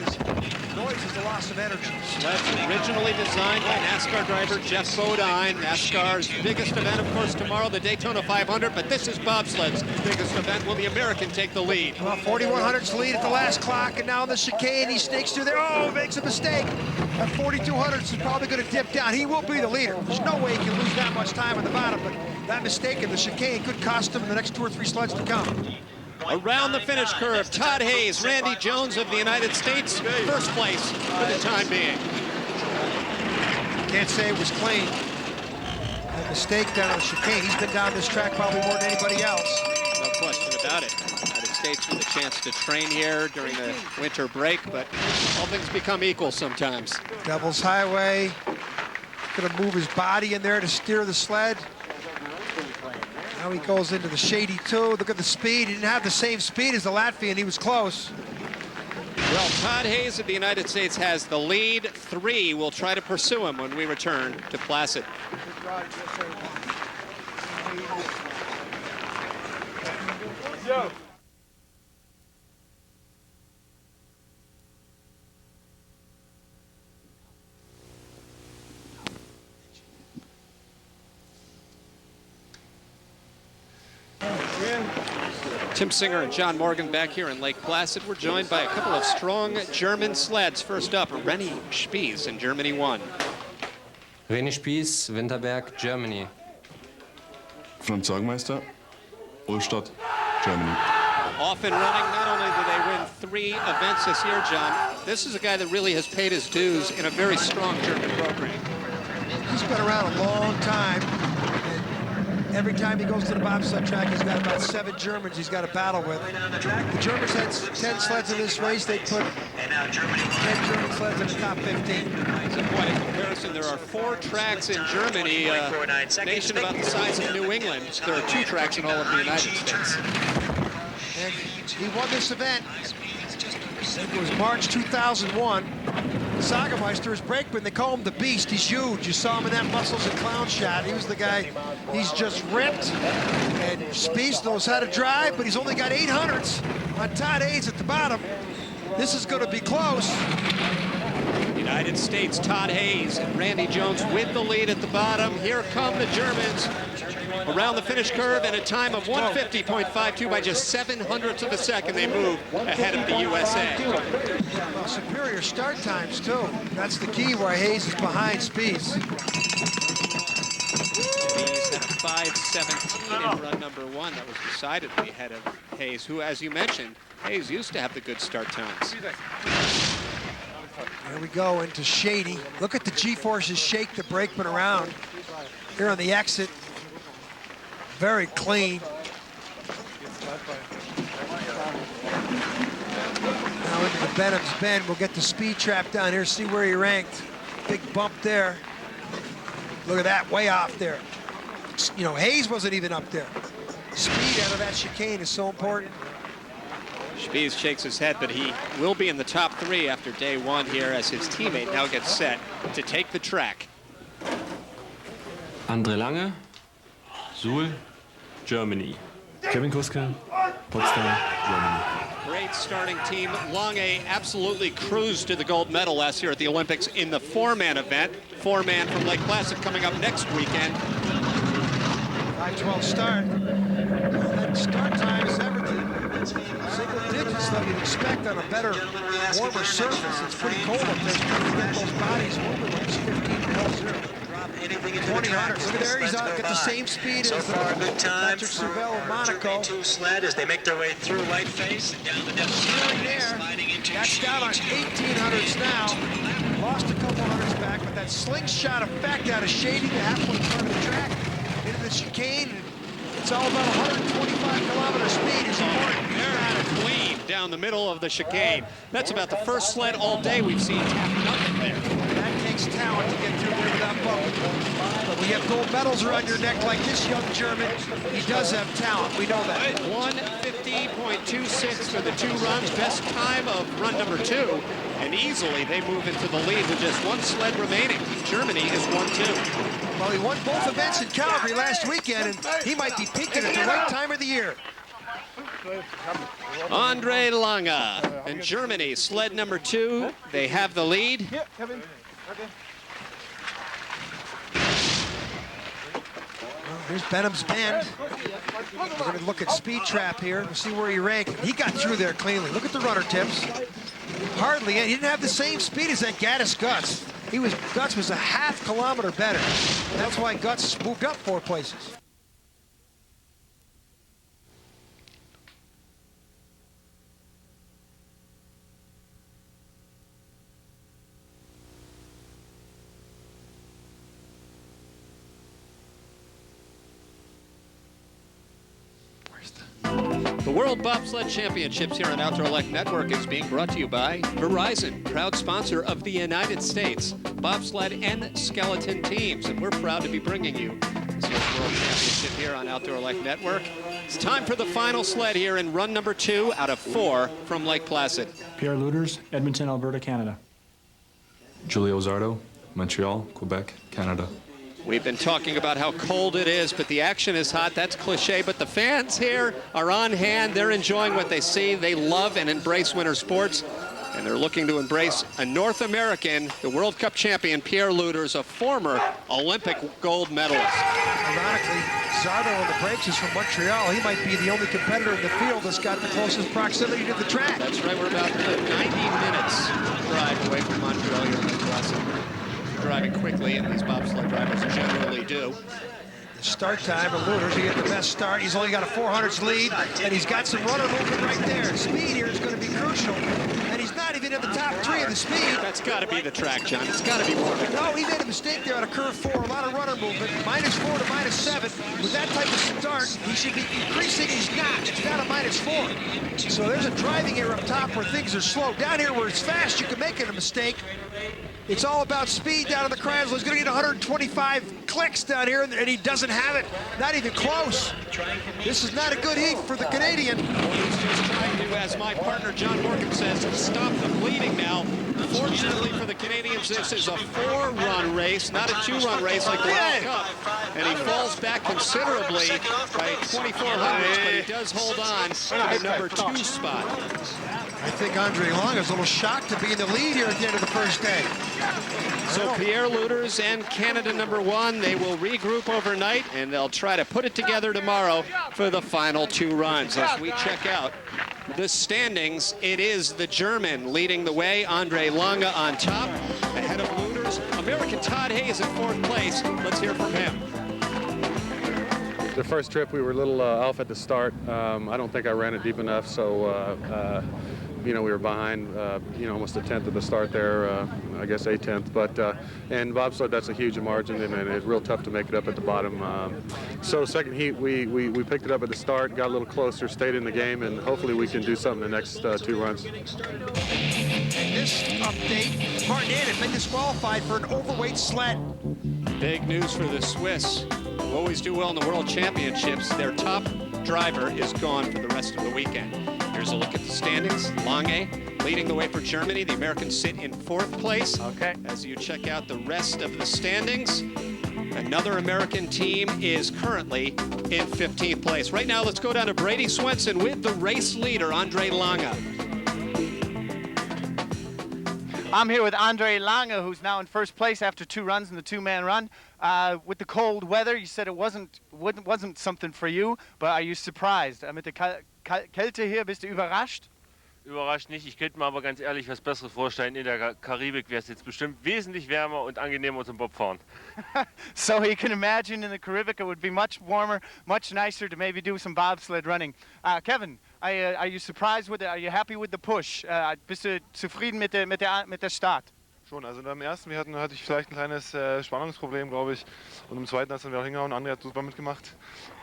Noise is the loss of energy. Sleds originally designed by NASCAR driver Jeff Bodine. NASCAR's biggest event, of course, tomorrow, the Daytona 500, but this is bobsled's biggest event. Will the American take the lead? Well, 4,100's lead at the last clock, and now on the chicane, he sneaks through there. Oh, makes a mistake. At 4,200's is probably going to dip down. He will be the leader. There's no way he can lose that much time at the bottom, but that mistake in the chicane could cost him in the next 2 or 3 sleds to come. Around the finish curve, Todd Hayes, Randy Jones of the United States, first place for the time being. Can't say it was clean. That mistake down on the chicane. He's been down this track probably more than anybody else. No question about it. United States with a chance to train here during the winter break, but all things become equal sometimes. Devil's Highway. Gonna move his body in there to steer the sled. Now he goes into the shady too. Look at the speed. He didn't have the same speed as the Latvian. He was close. Well, Todd Hayes of the United States has the lead. 3 will try to pursue him when we return to Placid. Tim Singer and John Morgan back here in Lake Placid. We're joined by a couple of strong German sleds. First up, Renny Spies in Germany 1. Renny Spies, Winterberg, Germany. Franz Saugmeister, Ulstadt, Germany. Off and running, not only did they win 3 events this year, John, this is a guy that really has paid his dues in a very strong German program. He's been around a long time. Every time he goes to the bobsled track, he's got about 7 Germans he's got to battle with. The Germans had 10 sleds in this race. They put 10 German sleds in the top 15. So quite a comparison. There are 4 tracks in Germany, a nation about the size of New England. There are 2 tracks in all of the United States. And he won this event. It was March 2001. Sagemeister is brakeman. They call him the Beast. He's huge. You saw him in that muscles and clown shot. He was the guy. He's just ripped. And Spies knows how to drive, but he's only got 800s on Todd Hayes at the bottom. This is going to be close. United States, Todd Hayes and Randy Jones with the lead at the bottom. Here come the Germans around the finish curve at a time of 150.52 by just 700ths of a second. They move ahead of the USA. Well, superior start times, too. That's the key why Hayes is behind Spies. Spies had a 5:17 in run number 1. That was decidedly ahead of Hayes, who, as you mentioned, Hayes used to have the good start times. Here we go into shady. Look at the G-forces shake the brakeman around. Here on the exit. Very clean. Now into the Benham's Bend. We'll get the speed trap down here, see where he ranked. Big bump there. Look at that, way off there. You know, Hayes wasn't even up there. Speed out of that chicane is so important. Spies shakes his head, but he will be in the top 3 after day 1 here as his teammate now gets set to take the track. André Lange, Suhl, Germany. Kevin Kuska, Potsdam, Germany. Great starting team. Lange absolutely cruised to the gold medal last year at the Olympics in the 4-man event. 4-man from Lake Placid coming up next weekend. 5:12 start. That start time is Everton. Single digits that you'd expect on a better, warmer surface. It's pretty cold up there. It's trying to get those bodies moving when it's 15 below 0. 2000. Look at there, he's got the same speed so as far, a good time Patrick Cervelle of Monaco. Sled as they make their way through Whiteface and down the That's down on 1800s now. Lost a couple hundreds back, but that slingshot effect out of shading the halfway part of the track into the chicane. It's all about 125-kilometer speed. Is important. They're out of clean down the middle of the chicane. That's about the first sled all day we've seen tap nothing there. That takes talent to get through there without bumping. But when you have gold medals around your neck like this young German, he does have talent. We know that. 1:50.26 for the 2 runs. Best time of run number 2. And easily they move into the lead with just 1 sled remaining. Germany is 1-2. Well, he won both events in Calgary last weekend, and he might be peaking at the right time of the year. André Lange and Germany, sled number 2. They have the lead. Here's Benham's Bend. We're going to look at Speed Trap here and see where he ranked. He got through there cleanly. Look at the runner tips. Hardly. He didn't have the same speed as that Gaddis Guts. Guts was a half kilometer better. That's why Guts moved up 4 places. The World Bobsled Championships here on Outdoor Life Network is being brought to you by Verizon, proud sponsor of the United States bobsled and skeleton teams. And we're proud to be bringing you this year's World Championship here on Outdoor Life Network. It's time for the final sled here in run number 2 out of 4 from Lake Placid. Pierre Luders, Edmonton, Alberta, Canada. Julio Zardo, Montreal, Quebec, Canada. We've been talking about how cold it is, but the action is hot. That's cliche, but the fans here are on hand. They're enjoying what they see. They love and embrace winter sports, and they're looking to embrace a North American, the World Cup champion, Pierre Luders, a former Olympic gold medalist. Ironically, Zardo on the brakes is from Montreal. He might be the only competitor in the field that's got the closest proximity to the track. That's right. We're about 90 minutes drive away from Montreal here in Lake Placid. Driving quickly, and these bobsled drivers generally do. The start time of Luders, he had the best start. He's only got a 400s lead, and he's got some runner movement right there. Speed here is going to be crucial, and he's not even in the top 3 of the speed. That's got to be the track, John. It's got to be more. No, he made a mistake there on a curve 4. A lot of runner movement, -4 to -7. With that type of start, he should be increasing. He's not. It's down to -4. So there's a driving error up top where things are slow. Down here where it's fast, you can make it a mistake. It's all about speed down in the Chrysler. He's going to get 125 clicks down here, and he doesn't have it. Not even close. This is not a good heat for the Canadian. He's just trying to, as my partner John Morgan says, stop the bleeding now. Fortunately for the Canadians, this is a 4-run race, not a 2-run race like the World Cup. And he falls back considerably by 2,400, but he does hold on to the number 2 spot. I think André Lange is a little shocked to be in the lead here at the end of the first day. So Pierre Luders and Canada number 1, they will regroup overnight, and they'll try to put it together tomorrow for the final 2 runs. As we check out the standings, it is the German leading the way, André Lange on top, ahead of Luders. American Todd Hayes in 4th place. Let's hear from him. The first trip, we were a little off at the start. I don't think I ran it deep enough, so we were behind, almost a tenth of the start there, I guess 1/10. But and bobsled, that's a huge margin, and it's real tough to make it up at the bottom. So second heat, we picked it up at the start, got a little closer, stayed in the game, and hopefully we can do something the next 2 runs. And this update, Martin had been disqualified for an overweight sled. Big news for the Swiss, who always do well in the World Championships. Their top driver is gone for the rest of the weekend. Here's a look at the standings. Lange leading the way for Germany. The Americans sit in 4th place. Okay. As you check out the rest of the standings, another American team is currently in 15th place. Right now, let's go down to Brady Swenson with the race leader, Andre Lange. I'm here with Andre Lange, who's now in 1st place after 2 runs in the 2-man run. With the cold weather, you said it wasn't something for you, but are you surprised? Mit der Kälte hier, bist du überrascht? Überrascht nicht, ich könnte mir aber ganz ehrlich was Besseres vorstellen. In der Karibik wäre es jetzt bestimmt wesentlich wärmer und angenehmer zum Bobfahren. So you can imagine in the Caribbean it would be much warmer, much nicer to maybe do some bobsled running. Kevin, are you surprised with it? Are you happy with the push? Bist du zufrieden mit der Start? Schon, also beim ersten hatte ich vielleicht ein kleines Spannungsproblem, glaube ich. Und im zweiten hat es dann wieder hingehauen. André hat super mitgemacht.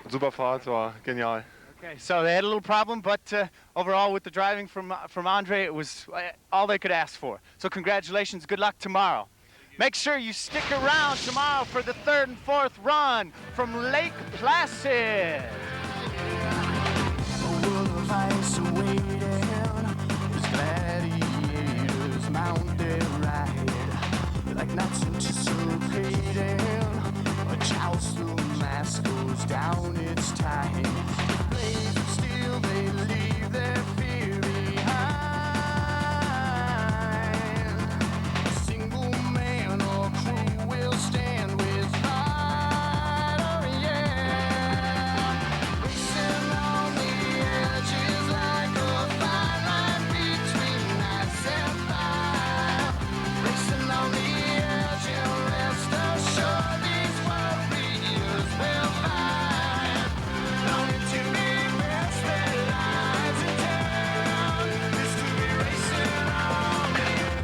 Super Fahrt, war genial. Okay, so they had a little problem, but overall with the driving from Andre, it was all they could ask for. So congratulations, good luck tomorrow. Make sure you stick around tomorrow for the 3rd and 4th run from Lake Placid. A world of ice awaiting, as gladiators mount their ride, like knights anticipating a joust, the mask goes down its tide. Blades of steel, they leave their fear behind. A single man or crew will stand with pride, oh yeah. Racing on the edges like a fine line between ice and fire. Racing on the edge and rest assured these warriors will find. Longing to be best that lies in town is to be racing on the edge.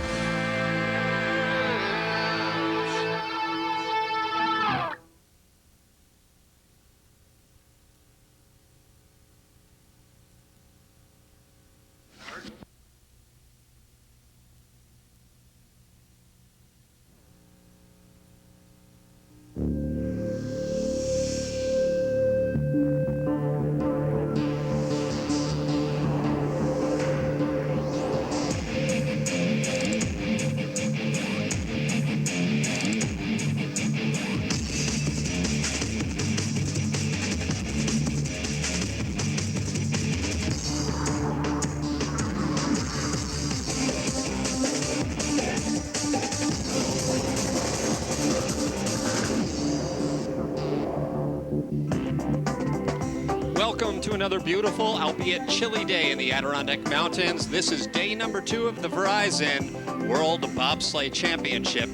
Welcome to another beautiful, albeit chilly day in the Adirondack Mountains. This is day number 2 of the Verizon World Bobsleigh Championship,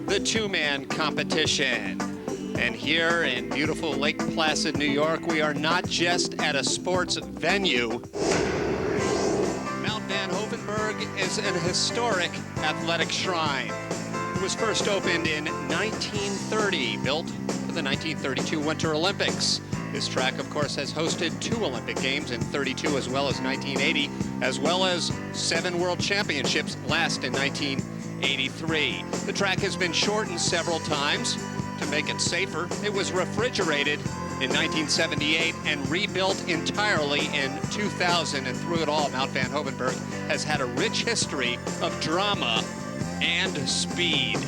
the 2-man competition. And here in beautiful Lake Placid, New York, we are not just at a sports venue. Mount Van Hovenberg is an historic athletic shrine. It was first opened in 1930, built for the 1932 Winter Olympics. This track, of course, has hosted 2 Olympic Games in 32 as well as 1980, as well as 7 World Championships, last in 1983. The track has been shortened several times to make it safer. It was refrigerated in 1978 and rebuilt entirely in 2000. And through it all, Mount Van Hovenberg has had a rich history of drama and speed.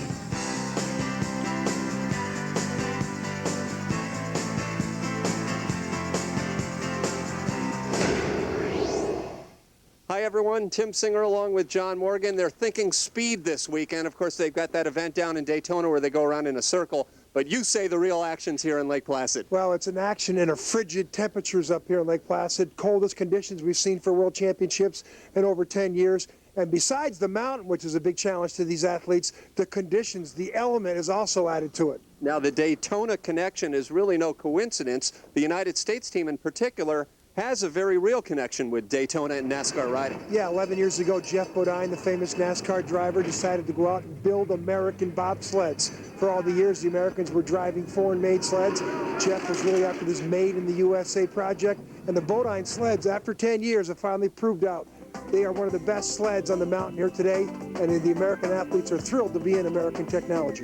Hi everyone, Tim Singer along with John Morgan. They're thinking speed this weekend. Of course, they've got that event down in Daytona where they go around in a circle, but you say the real action's here in Lake Placid. Well, it's an action in a frigid temperatures up here in Lake Placid, coldest conditions we've seen for World Championships in over 10 years. And besides the mountain, which is a big challenge to these athletes, the conditions, the element is also added to it. Now, the Daytona connection is really no coincidence. The United States team in particular has a very real connection with Daytona and NASCAR riding. Yeah, 11 years ago, Jeff Bodine, the famous NASCAR driver, decided to go out and build American bobsleds. For all the years, the Americans were driving foreign-made sleds. Jeff was really after this Made in the USA project. And the Bodine sleds, after 10 years, have finally proved out. They are one of the best sleds on the mountain here today, and the American athletes are thrilled to be in American technology.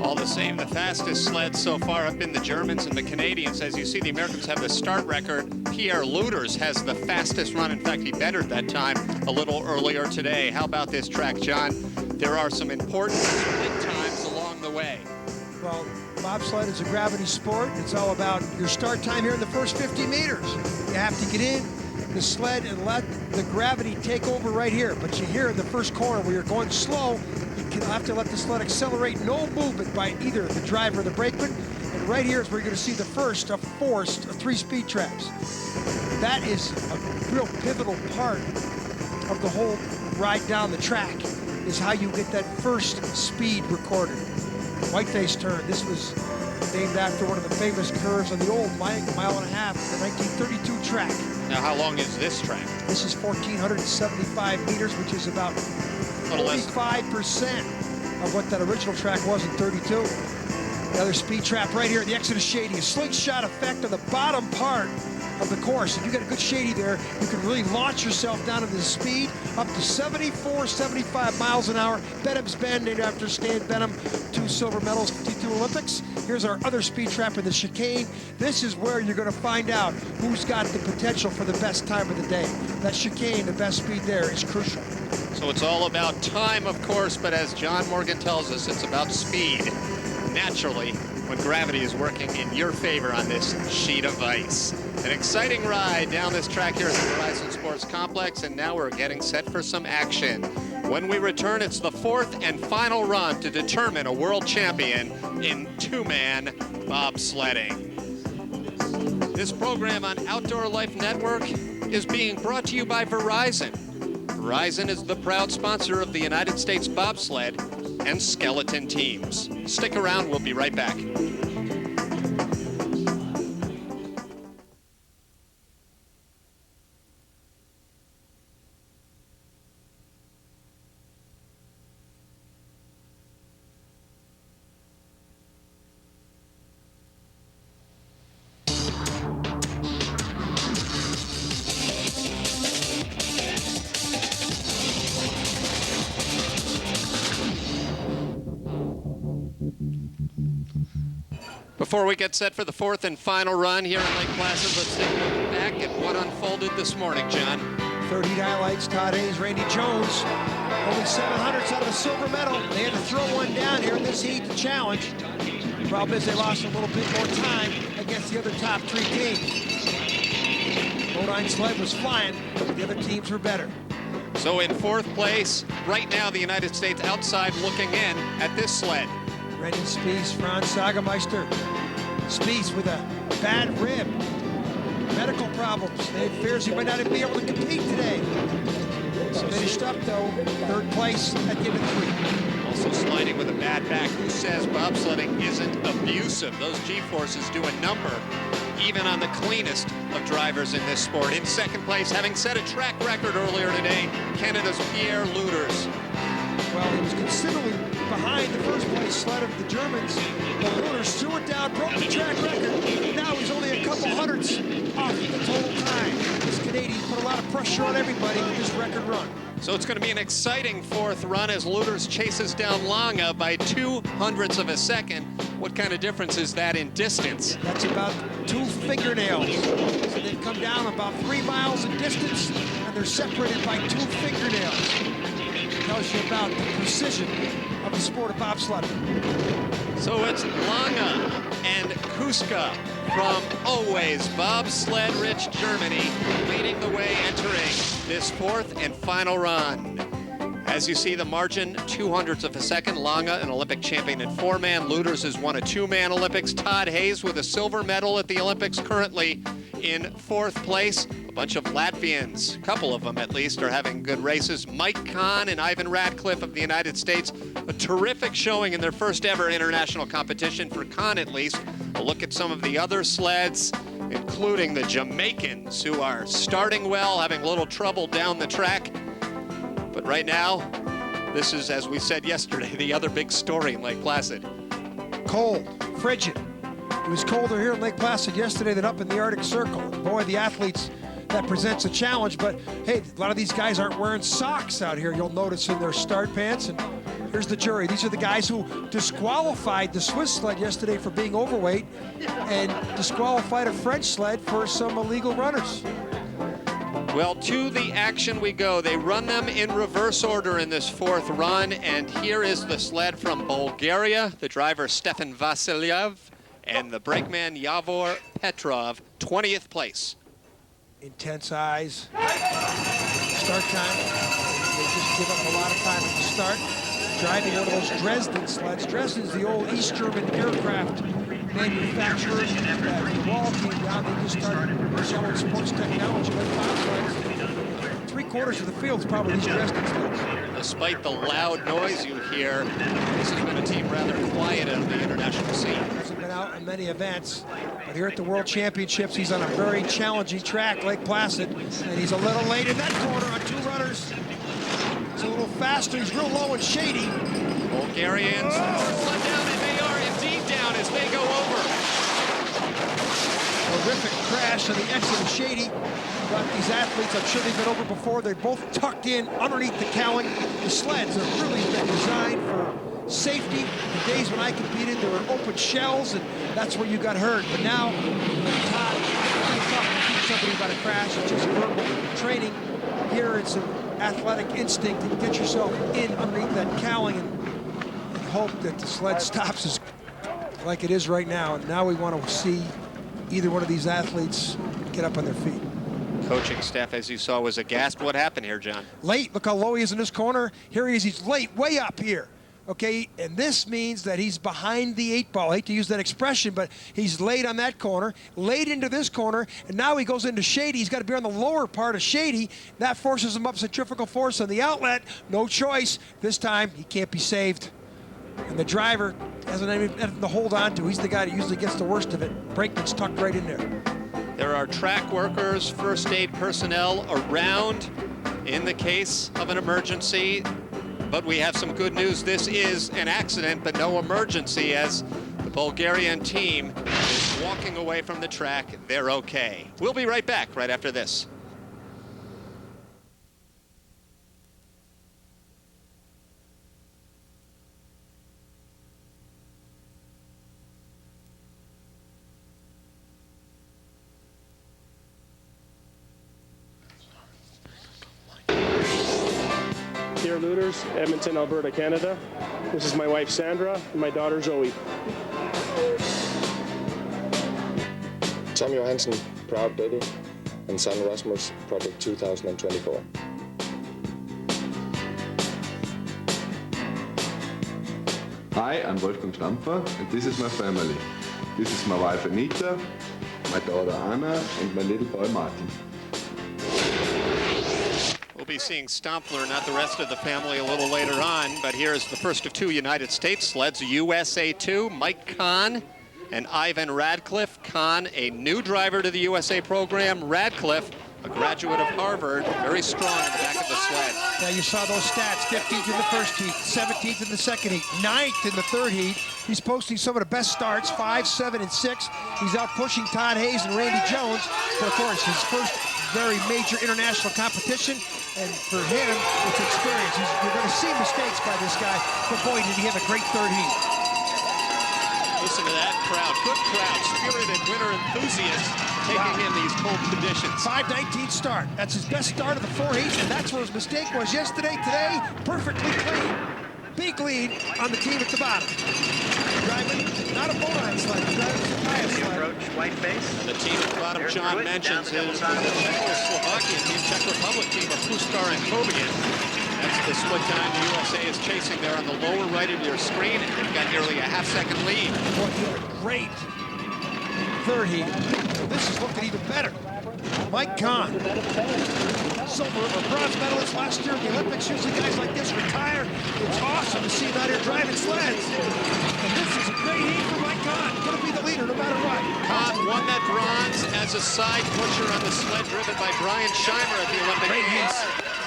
All the same, the fastest sleds so far have been the Germans and the Canadians. As you see, the Americans have the start record. Pierre Luders has the fastest run. In fact, he bettered that time a little earlier today. How about this track, John? There are some important sprint times along the way. Well, bobsled is a gravity sport. It's all about your start time here in the first 50 meters. You have to get in the sled and let the gravity take over right here. But you hear in the first corner where you're going slow, you have to let the sled accelerate. No movement by either the driver or the brakeman. And right here is where you're going to see the first of forced 3 speed traps. That is a real pivotal part of the whole ride down the track, is how you get that first speed recorded. Whiteface turn. This was named after one of the famous curves on the old mile and a half, the 1932 track. Now, how long is this track? This is 1,475 meters, which is about 45% of what that original track was in 32. Another speed trap right here at the exit of Shady. A slingshot effect on the bottom part of the course. If you get a good Shady there, you can really launch yourself down into the speed up to 74, 75 miles an hour. Benham's Bend, named after Stan Benham, 2 silver medals, 52 Olympics. Here's our other speed trap in the chicane. This is where you're going to find out who's got the potential for the best time of the day. That chicane, the best speed there, is crucial. So it's all about time, of course, but as John Morgan tells us, it's about speed. Naturally, when gravity is working in your favor on this sheet of ice. An exciting ride down this track here at the Verizon Sports Complex, and now we're getting set for some action. When we return, it's the 4th and final run to determine a world champion in 2-man bobsledding. This program on Outdoor Life Network is being brought to you by Verizon. Verizon is the proud sponsor of the United States bobsled and skeleton teams. Stick around, we'll be right back. Before we get set for the 4th and final run here in Lake Placid, let's take a look back at what unfolded this morning, John. 30 highlights, Todd Hayes, Randy Jones. Only 700s out of a silver medal. They had to throw one down here in this heat to challenge. The problem is they lost a little bit more time against the other top 3 teams. Bodine sled was flying, but the other teams were better. So in 4th place, right now the United States outside looking in at this sled. Brendan Spies, Franz Sagemeister. Spies with a bad rib. Medical problems. They fears he might not even be able to compete today. Finished up though, 3rd place at the end of 3. Also sliding with a bad back. Who says bobsledding isn't abusive? Those G-forces do a number, even on the cleanest of drivers in this sport. In 2nd place, having set a track record earlier today, Canada's Pierre Luders. Well, he was considerably behind the 1st place sled of the Germans. The Luders threw it down, broke the track record. Now he's only a couple hundredths off the total time. This Canadian put a lot of pressure on everybody with this record run. So it's going to be an exciting 4th run as Luders chases down Longa by 200ths of a second. What kind of difference is that in distance? That's about 2 fingernails. So they've come down about 3 miles in distance, and they're separated by 2 fingernails. Tells you about the precision of the sport of bobsledding. So it's Longa and Kuska from always bobsled-rich Germany leading the way entering this 4th and final run. As you see the margin, 200ths of a second. Longa, an Olympic champion in 4-man. Luders has won a 2-man Olympics. Todd Hayes with a silver medal at the Olympics, currently in 4th place. A bunch of Latvians, a couple of them at least, are having good races. Mike Kahn and Ivan Radcliffe of the United States, a terrific showing in their first ever international competition, for Kahn at least. A look at some of the other sleds, including the Jamaicans, who are starting well, having a little trouble down the track. But right now, this is, as we said yesterday, the other big story in Lake Placid. Cold, frigid. It was colder here in Lake Placid yesterday than up in the Arctic Circle. Boy, the athletes, that presents a challenge, but hey, a lot of these guys aren't wearing socks out here, you'll notice in their start pants, and Here's the jury. These are the guys who disqualified the Swiss sled yesterday for being overweight and disqualified a French sled for some illegal runners. Well, to the action we go. They run them in reverse order in this fourth run, and here is the sled from Bulgaria, the driver Stefan Vasilyev, and the brakeman Yavor Petrov, 20th place. Intense eyes. Start time. They just give up a lot of time at the start. Driving one of those Dresden sleds. Dresden's the old East German aircraft manufacturer. The wall came down, they just started selling sports technology like bobsleds. 3/4 of the field is probably these Dresden sleds. Despite the loud noise you hear, this has been a team rather quiet on the international scene. Hasn't been out in many events, but here at the World Championships, he's on a very challenging track, Lake Placid, and he's a little late in that corner on 2 runners. He's a little faster, he's real low and shady. Bulgarians sled down, and they are indeed down as they go over. Horrific crash on the exit of Shady. But these athletes, I'm sure they've been over before. They're both tucked in underneath the cowling. The sleds have really been designed for safety. The days when I competed, there were open shells, and that's where you got hurt. But now, Todd, it's tough to teach somebody about a crash. It's just verbal training. Here, it's an athletic instinct to get yourself in underneath that cowling and hope that the sled stops as like it is right now. And now we want to see either one of these athletes get up on their feet. Coaching staff, as you saw, was aghast. What happened here, John? Late. Look how low he is in this corner. Here he is. He's late, way up here. Okay, and this means that he's behind the 8 ball. I hate to use that expression, but he's late on that corner, late into this corner, and now he goes into Shady. He's got to be on the lower part of Shady. That forces him up centrifugal force on the outlet. No choice. This time, he can't be saved. And the driver hasn't anything to hold on to. He's the guy that usually gets the worst of it. Brakeman's tucked right in there. There are track workers, first aid personnel around in the case of an emergency. But we have some good news. This is an accident, but no emergency, as the Bulgarian team is walking away from the track. They're okay. We'll be right back right after this. Dear Looters, Edmonton, Alberta, Canada. This is my wife Sandra and my daughter Zoe. Tom Johansson, proud daddy, and son Rasmus, Project 2024. Hi, I'm Wolfgang Stampfer, and this is my family. This is my wife Anita, my daughter Anna, and my little boy Martin. We'll be seeing Stompler, not the rest of the family, a little later on, but here's the first of 2 United States sleds, USA 2, Mike Kahn and Ivan Radcliffe. Kahn, a new driver to the USA program. Radcliffe, a graduate of Harvard, very strong in the back of the sled. Now you saw those stats, 15th in the first heat, 17th in the second heat, 9th in the third heat. He's posting some of the best starts, 5, 7, and 6. He's out pushing Todd Hayes and Randy Jones, but of course his first very major international competition, and for him, it's experience. You're going to see mistakes by this guy, but boy, did he have a great third heat. Listen to that crowd, good crowd, spirited winter enthusiasts taking in these cold conditions. 5:19 start. That's his best start of the 4 heats, and that's where his mistake was yesterday. Today, perfectly clean. Big lead on the team at the bottom. Driving, not a Bonan sled, driving a Kaya sled. White face. And the team at the bottom, John mentions, is the Czechoslovakian team, Czech Republic team of Pustar and Kobian. That's the split time the USA is chasing there on the lower right of your screen, and they've got nearly a half-second lead. Boy, he had a great third heat. So this is looking even better. Mike Kahn, silver or bronze medalist last year in the Olympics. Usually guys like this retire. It's awesome to see him out here driving sleds. And this is a great heat for Mike Kahn. Going to be the leader no matter what. Kahn won that bronze as a side pusher on the sled driven by Brian Scheimer at the Olympic Games.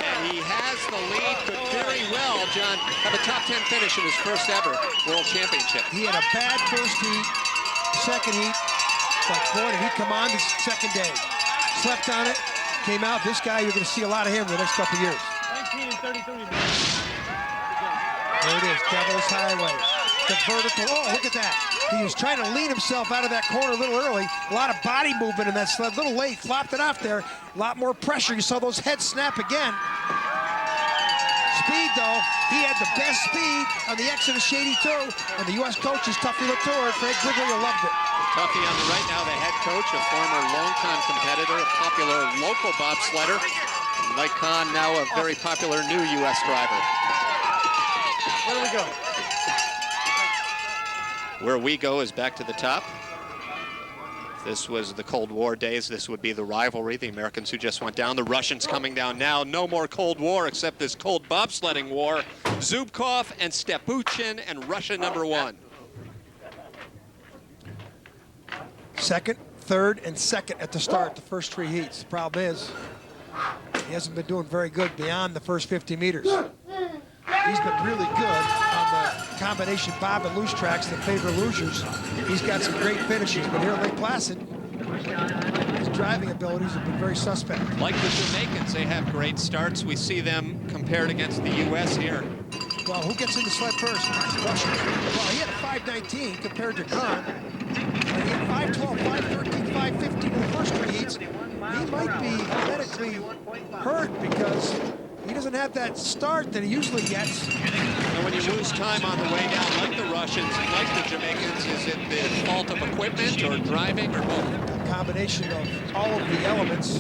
And he has the lead, could very well, John, have a top 10 finish in his first ever World Championship. He had a bad first heat, second heat, but boy, did he come on this second day. Slept on it, came out. This guy, you're going to see a lot of him in the next couple of years. 19 and 33. There it is, Devil's Highway. The vertical, oh, look at that. He was trying to lean himself out of that corner a little early. A lot of body movement in that sled, a little late, flopped it off there. A lot more pressure, you saw those heads snap again. Speed though, he had the best speed on the Exodus 82, and the U.S. coaches, Tuffy Latour, Craig Quigley loved it. Tuffy on the right now, the head coach, a former longtime competitor, a popular local bobsledder. Mike Kahn, now a very popular new U.S. driver. Where do we go? Where we go is back to the top. If this was the Cold War days, this would be the rivalry. The Americans who just went down, the Russians coming down now. No more Cold War except this cold bobsledding war. Zubkov and Stepuchin and Russia #1. Second, third, and second at the start, the first 3 heats. The problem is, he hasn't been doing very good beyond the first 50 meters. He's been really good on the combination bob and loose tracks that favor losers. He's got some great finishes, but here at Lake Placid, his driving abilities have been very suspect. Like the Jamaicans, they have great starts. We see them compared against the U.S. here. Well, who gets in the sled first? Russia. Well, he had a 5:19 compared to Kahn. And he had 5:12, 5:13, 5:15 in the first 3 heats. He might be medically hurt because he doesn't have that start that he usually gets. And when you lose time on the way down, like the Russians, like the Jamaicans, is it the fault of equipment or driving or both? A combination of all of the elements.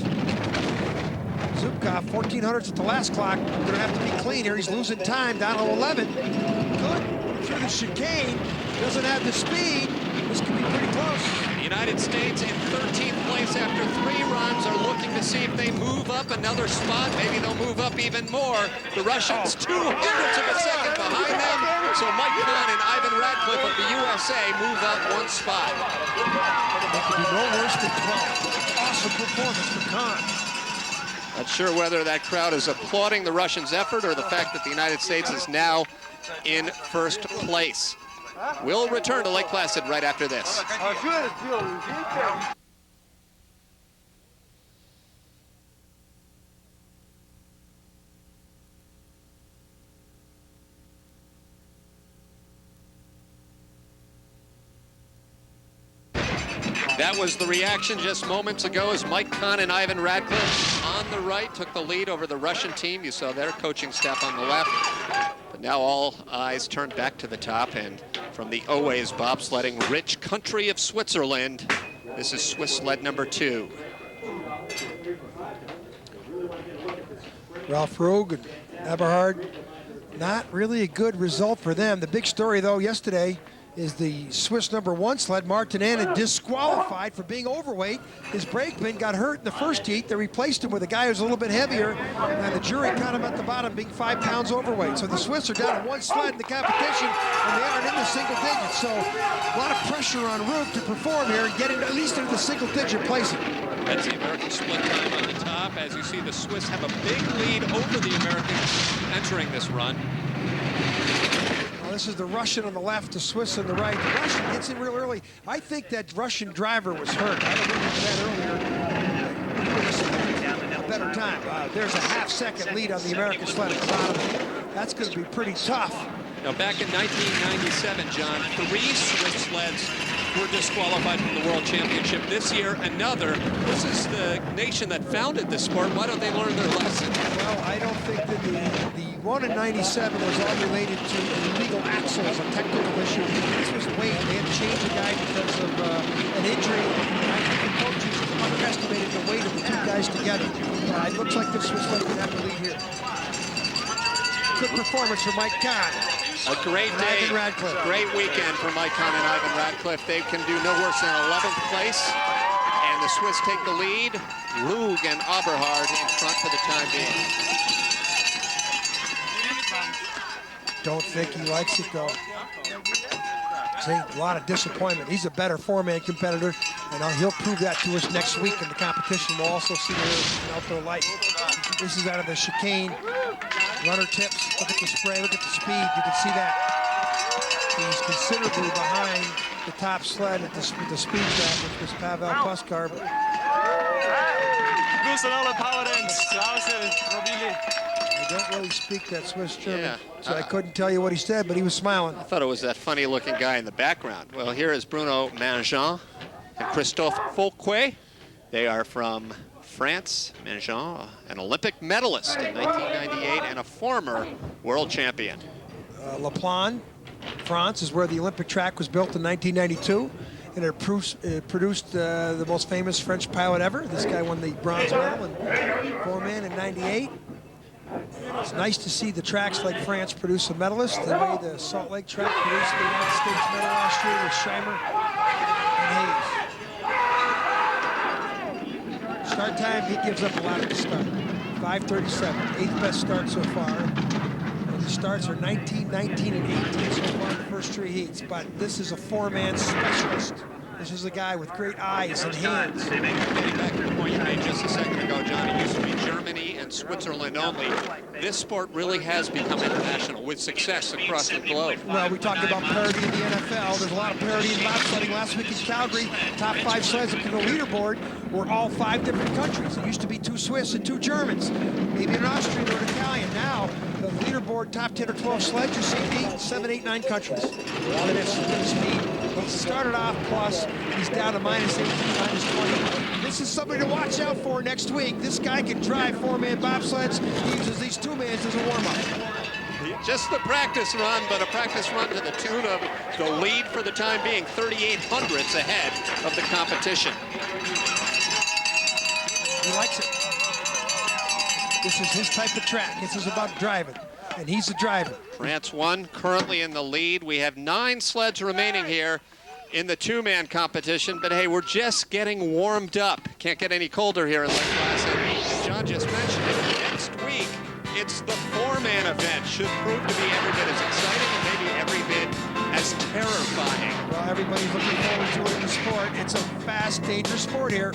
Zubkov, 1400s at the last clock. Gonna have to be clean here. He's losing time down to 11. Good through the chicane. Doesn't have the speed. This could be pretty close. The United States in 13th place after 3 runs are looking to see if they move up another spot. Maybe they'll move up even more. The Russians 200ths of a second behind them. So Mike Kahn and Ivan Radcliffe of the USA move up 1 spot. They could be no worse than 12. Awesome performance for Kahn. Not sure whether that crowd is applauding the Russians' effort or the fact that the United States is now in first place. We'll return to Lake Placid right after this. That was the reaction just moments ago as Mike Kahn and Ivan Radcliffe on the right took the lead over the Russian team. You saw their coaching staff on the left. But now all eyes turned back to the top, and from the always bobsledding rich country of Switzerland, this is Swiss sled #2. Ralph Rogue and Eberhard, not really a good result for them. The big story, though, yesterday is the Swiss #1 sled, Martinana, disqualified for being overweight. His brakeman got hurt in the first heat. They replaced him with a guy who's a little bit heavier, and the jury caught him at the bottom being 5 pounds overweight. So the Swiss are down to 1 sled in the competition, and they aren't in the single digits. So a lot of pressure on Rook to perform here and get at least into the single digit placing. That's the American split time on the top. As you see, the Swiss have a big lead over the Americans entering this run. This is the Russian on the left, the Swiss on the right. The Russian gets in real early. I think that Russian driver was hurt. I don't remember that earlier. A better time. There's a half-second lead on the American sled at the bottom. That's going to be pretty tough. Now, back in 1997, John, 3 Swiss sleds were disqualified from the World Championship. This year, another. This is the nation that founded the sport. Why don't they learn their lesson? Well, I don't think that the one in 97 was all related to illegal axles, a technical issue. This was weight. They had to change the guy because of an injury. I think the coaches underestimated the weight of the 2 guys together. It looks like the Swiss sled can have the lead here. Good performance for Mike Kahn. A great day, great weekend for Mike Kahn and Ivan Radcliffe. They can do no worse than 11th place. And the Swiss take the lead. Rug and Eberhard in front for the time being. Don't think he likes it, though. See, a lot of disappointment. He's a better 4-man competitor, and he'll prove that to us next week in the competition. We'll also see the outdoor light. This is out of the chicane. Runner tips. Look at the spray. Look at the speed. You can see that. He's considerably behind the top sled at the speed trap, which was Pavel Puskar. I don't really speak that Swiss German, Yeah. so I couldn't tell you what he said, but he was smiling. I thought it was that funny-looking guy in the background. Well, here is Bruno Mangin and Christophe Fouquet. They are from France. Mangin, an Olympic medalist in 1998 and a former world champion. La Plagne, France, is where the Olympic track was built in 1992, and it produced the most famous French pilot ever. This guy won the bronze medal in 4-man in 98. And it's nice to see the tracks like France produce a medalist, the way the Salt Lake track produced the United States medal last year with Scheimer and Hayes. Start time, he gives up a lot at the start. 5:37, eighth best start so far. And the starts are 19, 19, and 18 so far in the first 3 heats. But this is a 4-man specialist. This is a guy with great eyes and hands. Getting back to the point you made just a second ago, John, it used to be Germany and Switzerland only. This sport really has become international with success across the globe. Well, we talked about parity in the NFL. There's a lot of parity in bobsledding. Last week in Calgary, top 5 sleds up to the leaderboard were all 5 different countries. It used to be 2 Swiss and 2 Germans, maybe an Austrian or an Italian. Now, the leaderboard top 10 or 12 sleds, you see 8, 7, 8, 9 countries. And it's good speed. He started off plus, he's down to -18, -20. This is somebody to watch out for next week. This guy can drive 4-man bobsleds. He uses these 2-mans as a warm-up. Just the practice run, but a practice run to the tune of the lead for the time being, 38 hundredths ahead of the competition. He likes it. This is his type of track. This is about driving, and he's a driver. France 1 currently in the lead. We have 9 sleds remaining here in the 2-man competition, but hey, we're just getting warmed up. Can't get any colder here in Lake Placid. John just mentioned it. Next week, it's the 4-man event. Should prove to be every bit as exciting and maybe every bit as terrifying. Well, everybody's looking forward to it in the sport. It's a fast, dangerous sport here.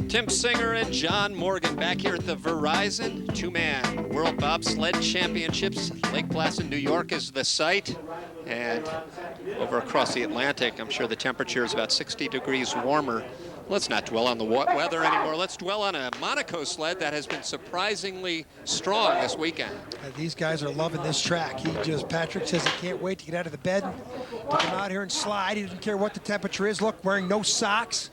Tim Singer and John Morgan back here at the Verizon 2-man World Bobsled Championships. Lake Placid, New York is the site. And over across the Atlantic, I'm sure the temperature is about 60 degrees warmer. Let's not dwell on the weather anymore. Let's dwell on a Monaco sled that has been surprisingly strong this weekend. These guys are loving this track. Patrick says he can't wait to get out of the bed, to come out here and slide. He doesn't care what the temperature is. Look, wearing no socks.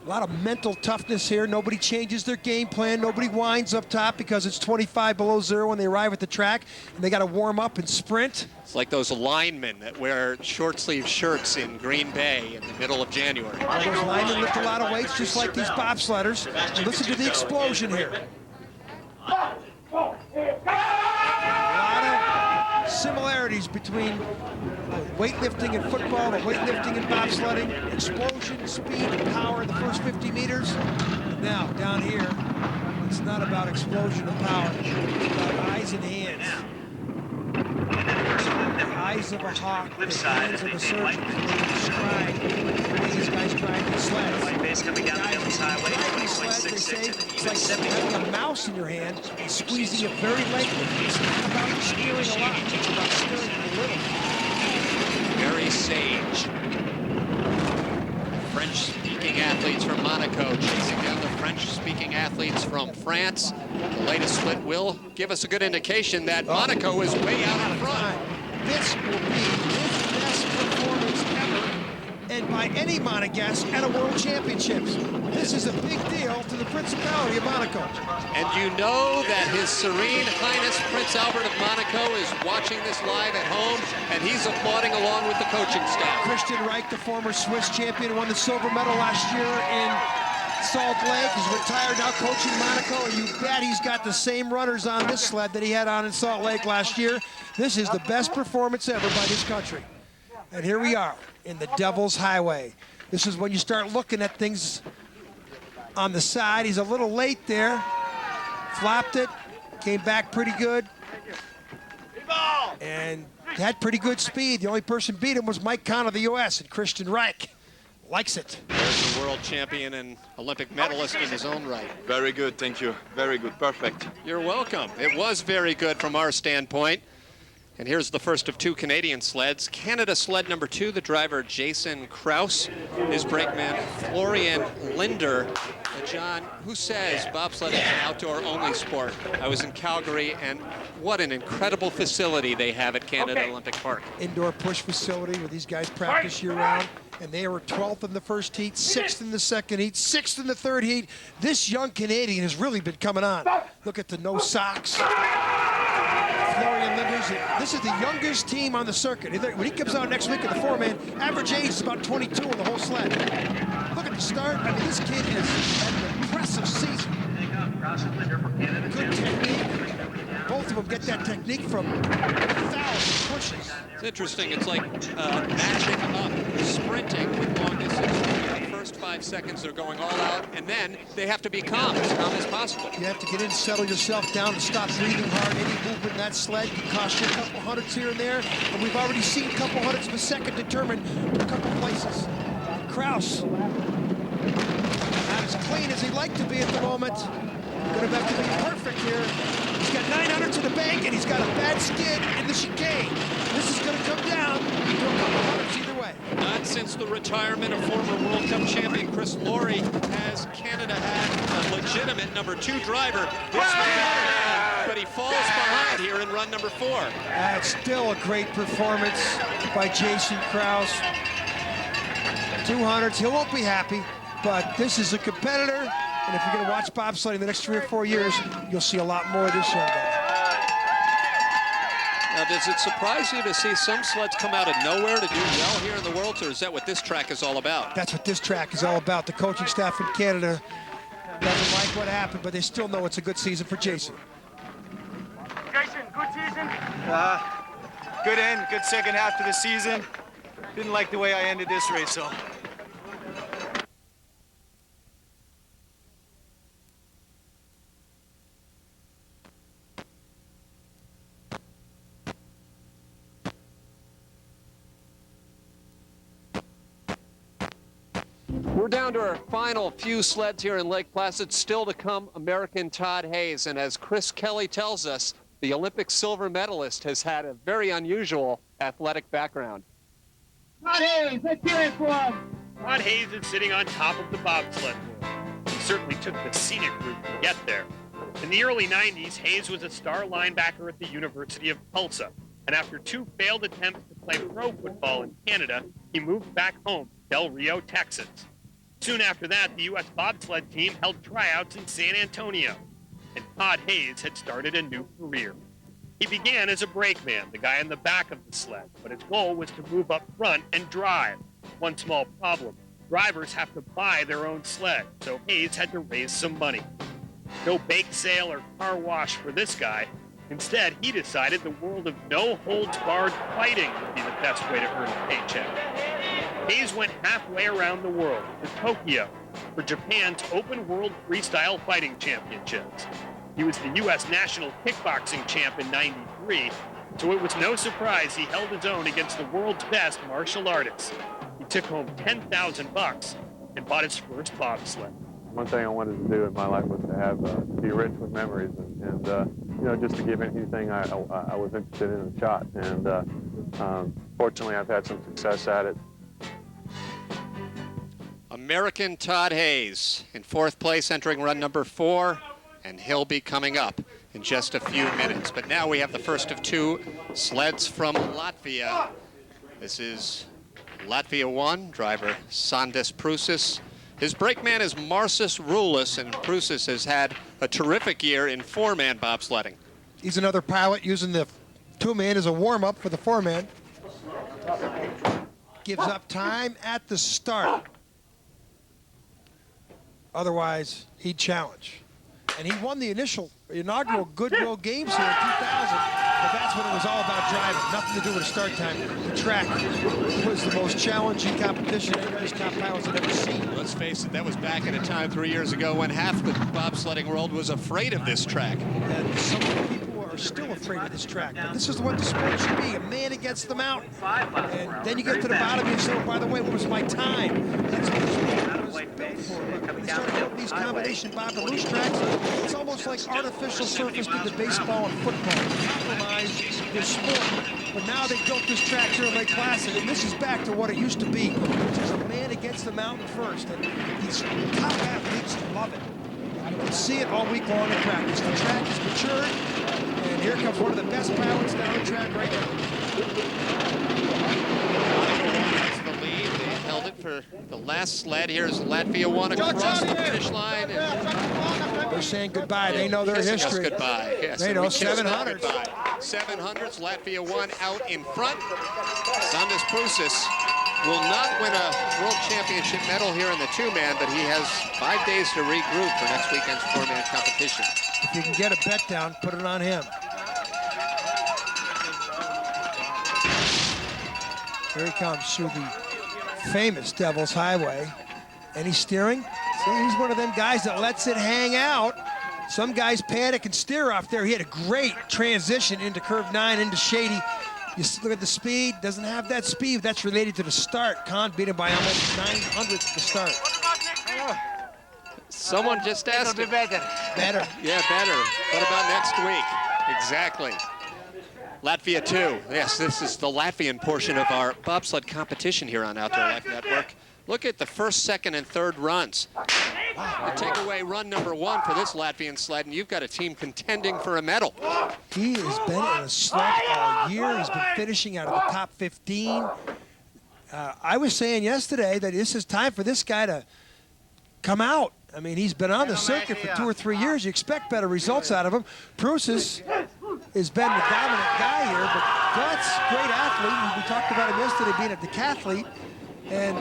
A lot of mental toughness here. Nobody changes their game plan. Nobody winds up top because it's 25 below zero when they arrive at the track, and they got to warm up and sprint. It's like those linemen that wear short-sleeve shirts in Green Bay in the middle of January. All those linemen lift a lot of weights, just like these bobsledders. And listen to the explosion here. A lot of similarities between weightlifting and football, and weightlifting and bobsledding. Explosion, speed, and power in the first 50 meters. Now, down here, it's not about explosion and power. It's about eyes and hands. The eyes of a hawk, the hands of a surgeon. Describe the way these guys drive these sleds. White base coming down the Devil's Highway, These sleds, they say, it's like having a mouse in your hand and squeezing it very lightly. It's not about steering a lot, it's about steering a little. Very sage. French-speaking athletes from Monaco chasing down the French-speaking athletes from France. The latest split will give us a good indication that Monaco is way out in front. This will be his best performance ever, and by any Monegasque at a World Championships. This is a big deal to the Principality of Monaco. And you know that His Serene Highness Prince Albert of Monaco is watching this live at home, and he's applauding along with the coaching staff. Christian Reich, the former Swiss champion, won the silver medal last year in Salt Lake. He's retired now coaching Monaco, and you bet he's got the same runners on this sled that he had on in Salt Lake last year. This is the best performance ever by this country. And here we are in the Devil's Highway. This is when you start looking at things on the side. He's a little late there. Flopped it, came back pretty good, and had pretty good speed. The only person beat him was Mike Conn of the U.S. and Christian Reich likes it. There's the world champion and Olympic medalist in his own right. Very good, thank you. Very good, perfect. You're welcome. It was very good from our standpoint. And here's the first of two Canadian sleds. Canada sled number 2, the driver Jason Krause, his brakeman Florian Linder. John, who says bobsledding is an outdoor-only sport? I was in Calgary, and what an incredible facility they have at Canada Olympic Park. Indoor push facility where these guys practice year-round, and they were 12th in the first heat, 6th in the second heat, 6th in the third heat. This young Canadian has really been coming on. Look at the no socks. Florian Linder's, this is the youngest team on the circuit. When he comes out next week in the 4-man, average age is about 22 on the whole sled. Look at the start. I mean, this kid has had an impressive season. Good technique. Both of them get that technique from 1,000 pushes. It's interesting. It's like matching up, sprinting with long distance. The first 5 seconds, they're going all out, and then they have to be calm as possible. You have to get in, settle yourself down, and stop breathing hard. Any movement in that sled can cost you a couple hundreds here and there, and we've already seen a couple hundredths of a second determined a couple places. Krause, not as clean as he'd like to be at the moment. Gonna have to be perfect here. He's got 900 to the bank, and he's got a bad skid in the chicane. This is gonna come down to a couple hundreds either way. Not since the retirement of former World Cup champion Chris Laurie has Canada had a legitimate number 2 driver. But he falls behind here in run number 4. That's still a great performance by Jason Krause. 200s, he won't be happy, but this is a competitor. And if you're going to watch bobsledding the next 3 or 4 years, you'll see a lot more of this young guy. Now, does it surprise you to see some sleds come out of nowhere to do well here in the Worlds, or is that what this track is all about? That's what this track is all about. The coaching staff in Canada doesn't like what happened, but they still know it's a good season for Jason. Jason, good season? Good end, good second half to the season. Didn't like the way I ended this race, so. We're down to our final few sleds here in Lake Placid. Still to come, American Todd Hayes. And as Chris Kelly tells us, the Olympic silver medalist has had a very unusual athletic background. Todd Hayes, let's hear it for him. Todd Hayes is sitting on top of the bobsled world. He certainly took the scenic route to get there. In the early 90s, Hayes was a star linebacker at the University of Tulsa. And after 2 failed attempts to play pro football in Canada, he moved back home to Del Rio, Texas. Soon after that, the U.S. bobsled team held tryouts in San Antonio, and Todd Hayes had started a new career. He began as a brakeman, the guy in the back of the sled, but his goal was to move up front and drive. One small problem: drivers have to buy their own sled, so Hayes had to raise some money. No bake sale or car wash for this guy. Instead, he decided the world of no-holds-barred fighting would be the best way to earn a paycheck. Hayes went halfway around the world to Tokyo for Japan's Open World Freestyle Fighting Championships. He was the U.S. National Kickboxing Champ in '93, so it was no surprise he held his own against the world's best martial artists. He took home $10,000 and bought his first bobsled. One thing I wanted to do in my life was to have be rich with memories, and you know, just to give anything I was interested in a shot. And fortunately, I've had some success at it. American Todd Hayes in 4th place, entering run number 4, and he'll be coming up in just a few minutes. But now we have the first of 2 sleds from Latvia. This is Latvia 1, driver Sandis Prūsis. His brakeman is Marcis Rulis, and Prūsis has had a terrific year in 4-man bobsledding. He's another pilot using the 2-man as a warm-up for the 4-man. Gives up time at the start. Otherwise, he'd challenge. And he won the inaugural Goodwill Games here in 2000, but that's when it was all about driving, nothing to do with the start time. The track was the most challenging competition anybody's top pilots had ever seen. Let's face it, that was back at a time 3 years ago when half the bobsledding world was afraid of this track. And some people are still afraid of this track, but this is what the sport should be, a man against the mountain. And then you get to the bottom and you say, oh, by the way, what was my time? That's what the sport was. was built for. But when they started building these combination bob and loose tracks, it's almost like artificial surface to the baseball and football to compromise the sport. But now they built this track here in Lake Placid, and this is back to what it used to be, which is a man against the mountain first. And these top athletes love it. You can see it all week long in practice. The track is matured, and here comes one of the best pilots down the track right now. The lead, they held it for the last sled. Here's Latvia 1 across the finish line. They're saying goodbye. They know their Kissing history. us goodbye. Yes, they and know we kiss them 700s. goodbye. 700s, Latvia 1 out in front. Sandis Prusis will not win a world championship medal here in the two-man, but he has 5 days to regroup for next weekend's four-man competition. If you can get a bet down, put it on him. Here he comes through the famous Devil's Highway. Any steering? See, he's one of them guys that lets it hang out. Some guys panic and steer off there. He had a great transition into curve 9, into Shady. You look at the speed, doesn't have that speed. That's related to the start. Kahn beat him by almost 900 at the start. Someone just asked him. Better. Yeah, better. What about next week? Exactly. Latvia 2. Yes, this is the Latvian portion of our bobsled competition here on Outdoor Life Network. Look at the first, second, and third runs. You take away run number 1 for this Latvian sled, and you've got a team contending for a medal. He has been in a slump all year. He's been finishing out of the top 15. I was saying yesterday that this is time for this guy to come out. I mean, he's been on the circuit for 2 or 3 years. You expect better results out of him. Prusis has been the dominant guy here, but Guts, great athlete. We talked about him yesterday being a decathlete, and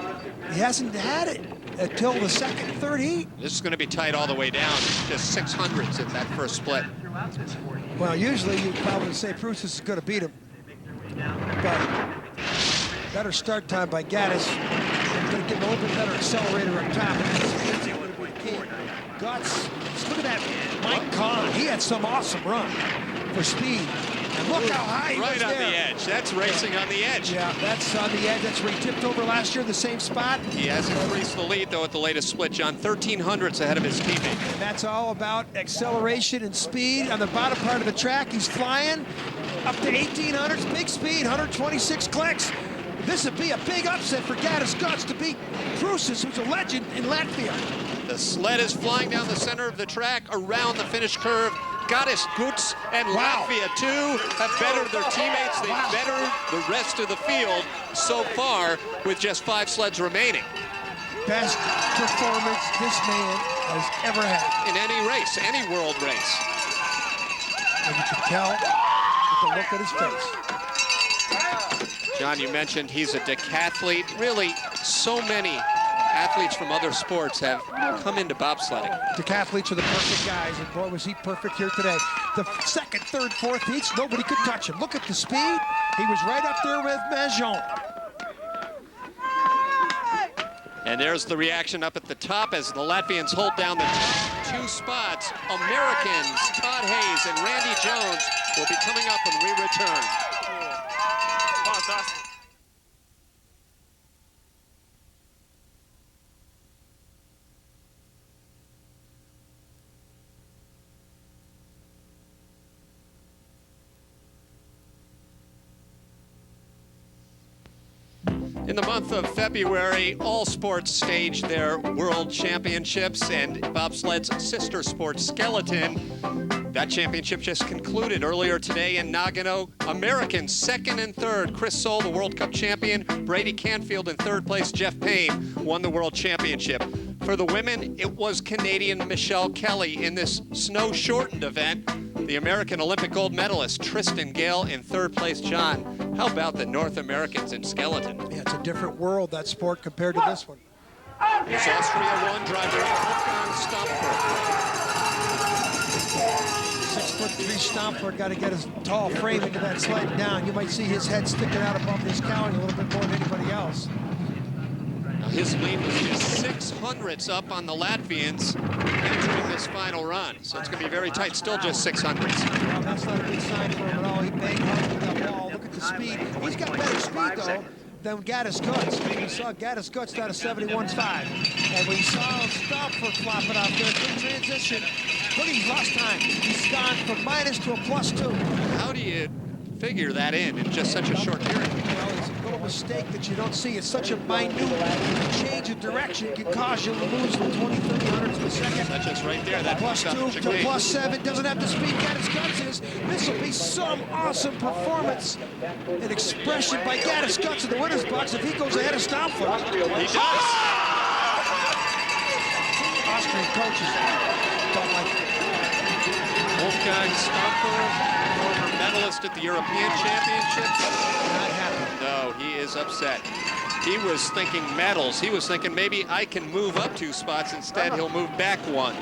he hasn't had it until the second, third heat. This is going to be tight all the way down. Just 600s at that first split. Well, usually you'd probably say Prusis is going to beat him, but better start time by Gaddis. Going to get a little bit better accelerator up top. Guts, look at that Mike Kahn. He had some awesome run for speed. And look how high he was Right on there. the edge. That's racing on the edge. Yeah, that's on the edge. That's where he tipped over last year, the same spot. He has increased the lead, though, at the latest split, John. 1300s ahead of his teammate. And that's all about acceleration and speed. On the bottom part of the track, he's flying up to 1800s, big speed, 126 clicks. This would be a big upset for Gaddis Guts to beat Prusis, who's a legend in Latvia. The sled is flying down the center of the track around the finish curve. Gaddis Guts and Latvia, too, have bettered their teammates. They've bettered the rest of the field so far with just 5 sleds remaining. Best performance this man has ever had. In any race, any world race. And you can tell with the look at his face. John, you mentioned he's a decathlete. Really, so many athletes from other sports have come into bobsledding. Decathletes are the perfect guys, and boy, was he perfect here today. The second, third, fourth heats, nobody could touch him. Look at the speed. He was right up there with Majon. And there's the reaction up at the top as the Latvians hold down the top 2 spots. Americans Todd Hayes and Randy Jones will be coming up when we return. Fantastic. In the month of February, all sports stage their world championships, and bobsled's sister sport, skeleton. That championship just concluded earlier today in Nagano. Americans second and third. Chris Soule, the World Cup champion. Brady Canfield in third place. Jeff Payne won the world championship. For the women, it was Canadian Michelle Kelly in this snow-shortened event. The American Olympic gold medalist, Tristan Gale, in third place. John, how about the North Americans in skeleton? Yeah, it's a different world, that sport, compared to this one. It's Austria 1 driver Wolfgang Stamper. 6'3" Stamper got to get his tall frame into that sled down. You might see his head sticking out above this cowling a little bit more than anybody else. Now his lead was just 600ths up on the Latvians entering this final run. So it's going to be very tight. Still just 600ths. Well, that's not a good sign for him at all. He banged hard with that wall. Look at the speed. He's got better speed, though. than Gaddis Guts. We saw Gaddis Guts down to 71.5. And we saw Stamford flop it out there. Good transition. Look, he's lost time. He's gone from minus to a +2. How do you figure that in just such a short period? Well, it's a little mistake that you don't see. It's such a minute change of direction can cause you to lose from 20, 30 hundredths of a second. Such as right there, that +2 to +7. Doesn't have the speed Gaddis Guts is. This will be some awesome performance and expression by Gaddis Guts in the winner's box if he goes ahead of Stamford. He does. Austrian coaches don't like it. Wolfgang Stamford, former medalist at the European Championships. Not happy. No, he is upset. He was thinking medals. He was thinking maybe I can move up 2 spots. Instead, he'll move back 1.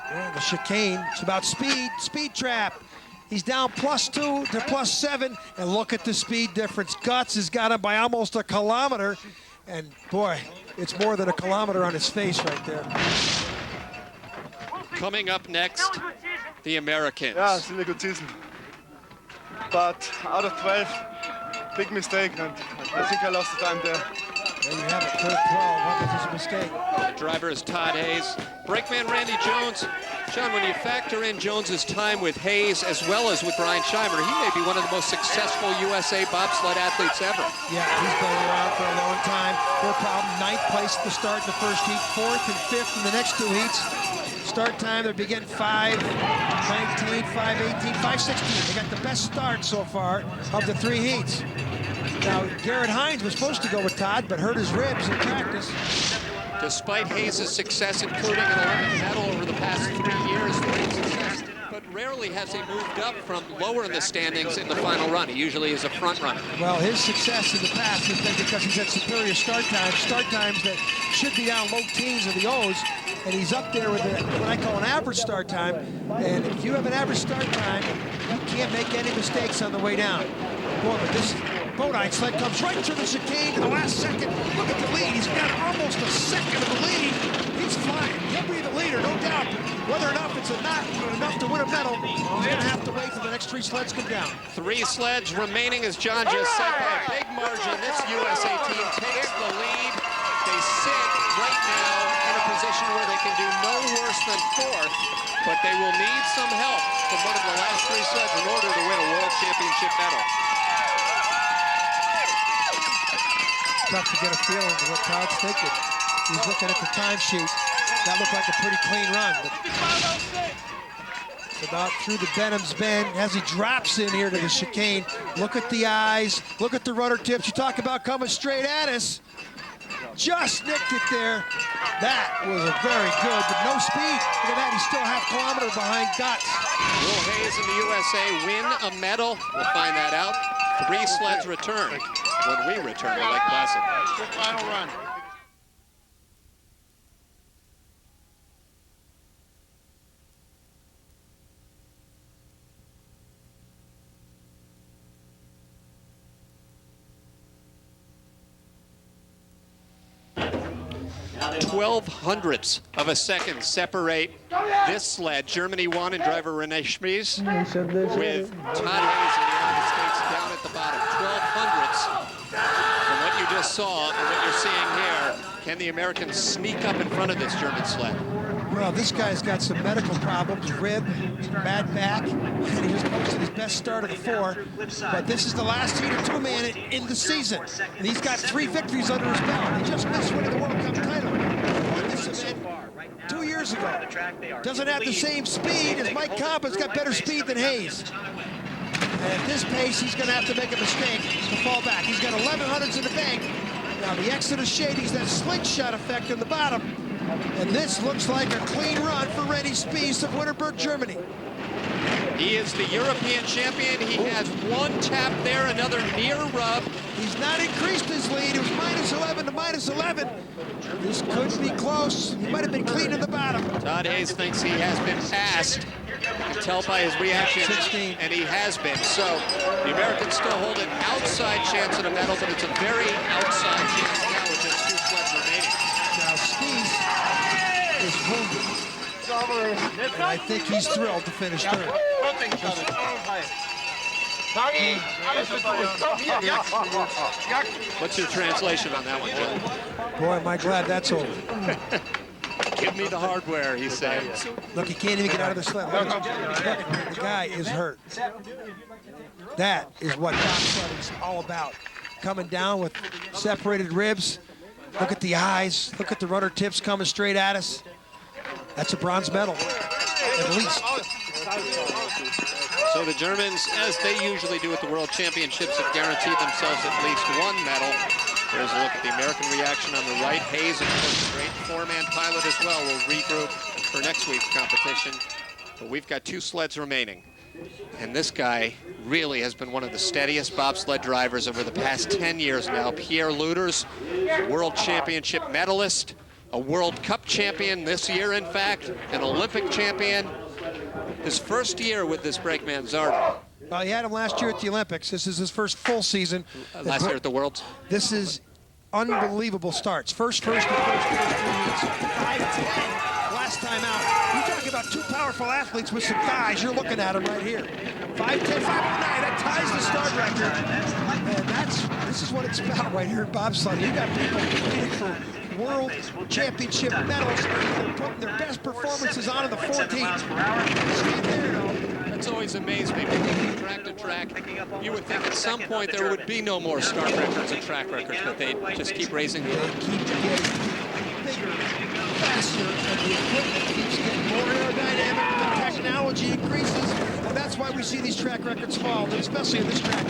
Yeah, the chicane, it's about speed trap. He's down +2 to +7, and look at the speed difference. Guts has got him by almost a kilometer, and boy, it's more than a kilometer on his face right there. Coming up next, the Americans. Yeah, ziemlich good season. But out of 12, big mistake, and I think I lost the time there. There you have it, third 12. What was his mistake? The driver is Todd Hayes. Brakeman Randy Jones. John, when you factor in Jones's time with Hayes as well as with Brian Scheimer, he may be one of the most successful USA bobsled athletes ever. Yeah, he's been around for a long time. Their problem, 9th place at the start in the first heat, 4th and 5th in the next 2 heats. Start time, they begin 5:19, 5:18, 5:16. They got the best start so far of the 3 heats. Now, Garrett Hines was supposed to go with Todd, but hurt his ribs in practice. Despite Hayes' success, including an Olympic medal over the past 3 years, but rarely has he moved up from lower in the standings in the final run. He usually is a front runner. Well, his success in the past has been because he's had superior start times that should be down low teens of the O's, and he's up there with what I call an average start time. And if you have an average start time, you can't make any mistakes on the way down. Boy, but this Bodine sled comes right through the chicane in the last second. Look at the lead. He's got almost a second of the lead. He's flying. He'll be the leader, no doubt. Whether or not it's enough to win a medal, he's going to have to wait till the next 3 sleds come down. 3 sleds remaining, as John just said, by a big margin. This USA team takes the lead. They sit right now in a position where they can do no worse than 4th, but they will need some help from one of the last 3 sleds in order to win a World Championship medal. Tough to get a feeling of what Todd's thinking. He's looking at the timesheet. That looked like a pretty clean run. But it's about through the Benham's Bend as he drops in here to the chicane. Look at the eyes. Look at the rudder tips. You talk about coming straight at us. Just nicked it there. That was a very good, but no speed. Look at that. He's still half kilometer behind Guts. Will Hayes and the USA win a medal? We'll find that out. 3 sleds return when we return to Lake Placid. Final run. Twelve hundredths of a second separate this sled. Germany won and driver Rene Schmies with Todd Hayes in the United States down at the bottom. 12 hundredths from what you just saw and what you're seeing here. Can the Americans sneak up in front of this German sled? Well, this guy's got some medical problems, rib, bad back, and he was posted his best start of the 4. But this is the last heat of 2-man in the season. And he's got 3 victories under his belt. He just missed winning the World Cup title. Won this event 2 years ago. Doesn't have the same speed as Mike Compa's got better speed than Hayes. And at this pace, he's going to have to make a mistake to fall back. He's got 11 hundredths in the bank. Now the Exodus Shady's that slingshot effect on the bottom. And this looks like a clean run for Rennie Spies of Winterberg, Germany. He is the European champion. He has 1 tap there, another near rub. He's not increased his lead. It was -11 to -11. This could be close. He might have been clean in the bottom. Todd Hayes thinks he has been passed. You can tell by his reaction, 16. And he has been. So the Americans still hold an outside chance at a medal, but it's a very outside chance now with just 2 sleds remaining. Now Spies is wounded. And I think he's thrilled to finish 3rd. What's your translation on that one, Joe? Boy, am I glad that's over. Give me the hardware, he said. Look, he can't even get out of the sled. Look, the guy is hurt. That is what bobsledding is all about. Coming down with separated ribs. Look at the eyes. Look at the rudder tips coming straight at us. That's a bronze medal, at least. So the Germans, as they usually do at the World Championships, have guaranteed themselves at least one medal. There's a look at the American reaction on the right. Hayes, of course, a great four-man pilot as well, will regroup for next week's competition. But we've got 2 sleds remaining. And this guy really has been one of the steadiest bobsled drivers over the past 10 years now. Pierre Lueders, World Championship medalist, a World Cup champion this year, in fact, an Olympic champion. His first year with this brakeman, Zardo. Well, he had him last year at the Olympics. This is his first full season. Last year at the Worlds? This is unbelievable starts. First, and first 3 heats. 5-10 last time out. You talk about 2 powerful athletes with some thighs. You're looking at them right here. 5-10, 5-09. That ties the start record. And this is what it's about right here in bobsledding. You got people competing for World Championship medals. They're putting their best performances on in the 14th. That's always amazed me. From track to track, you would think at some point there would be no more start records and track records, but they just keep raising them. They keep getting bigger, faster, and the equipment keeps getting more aerodynamic. The technology increases, and that's why we see these track records fall, especially in this track.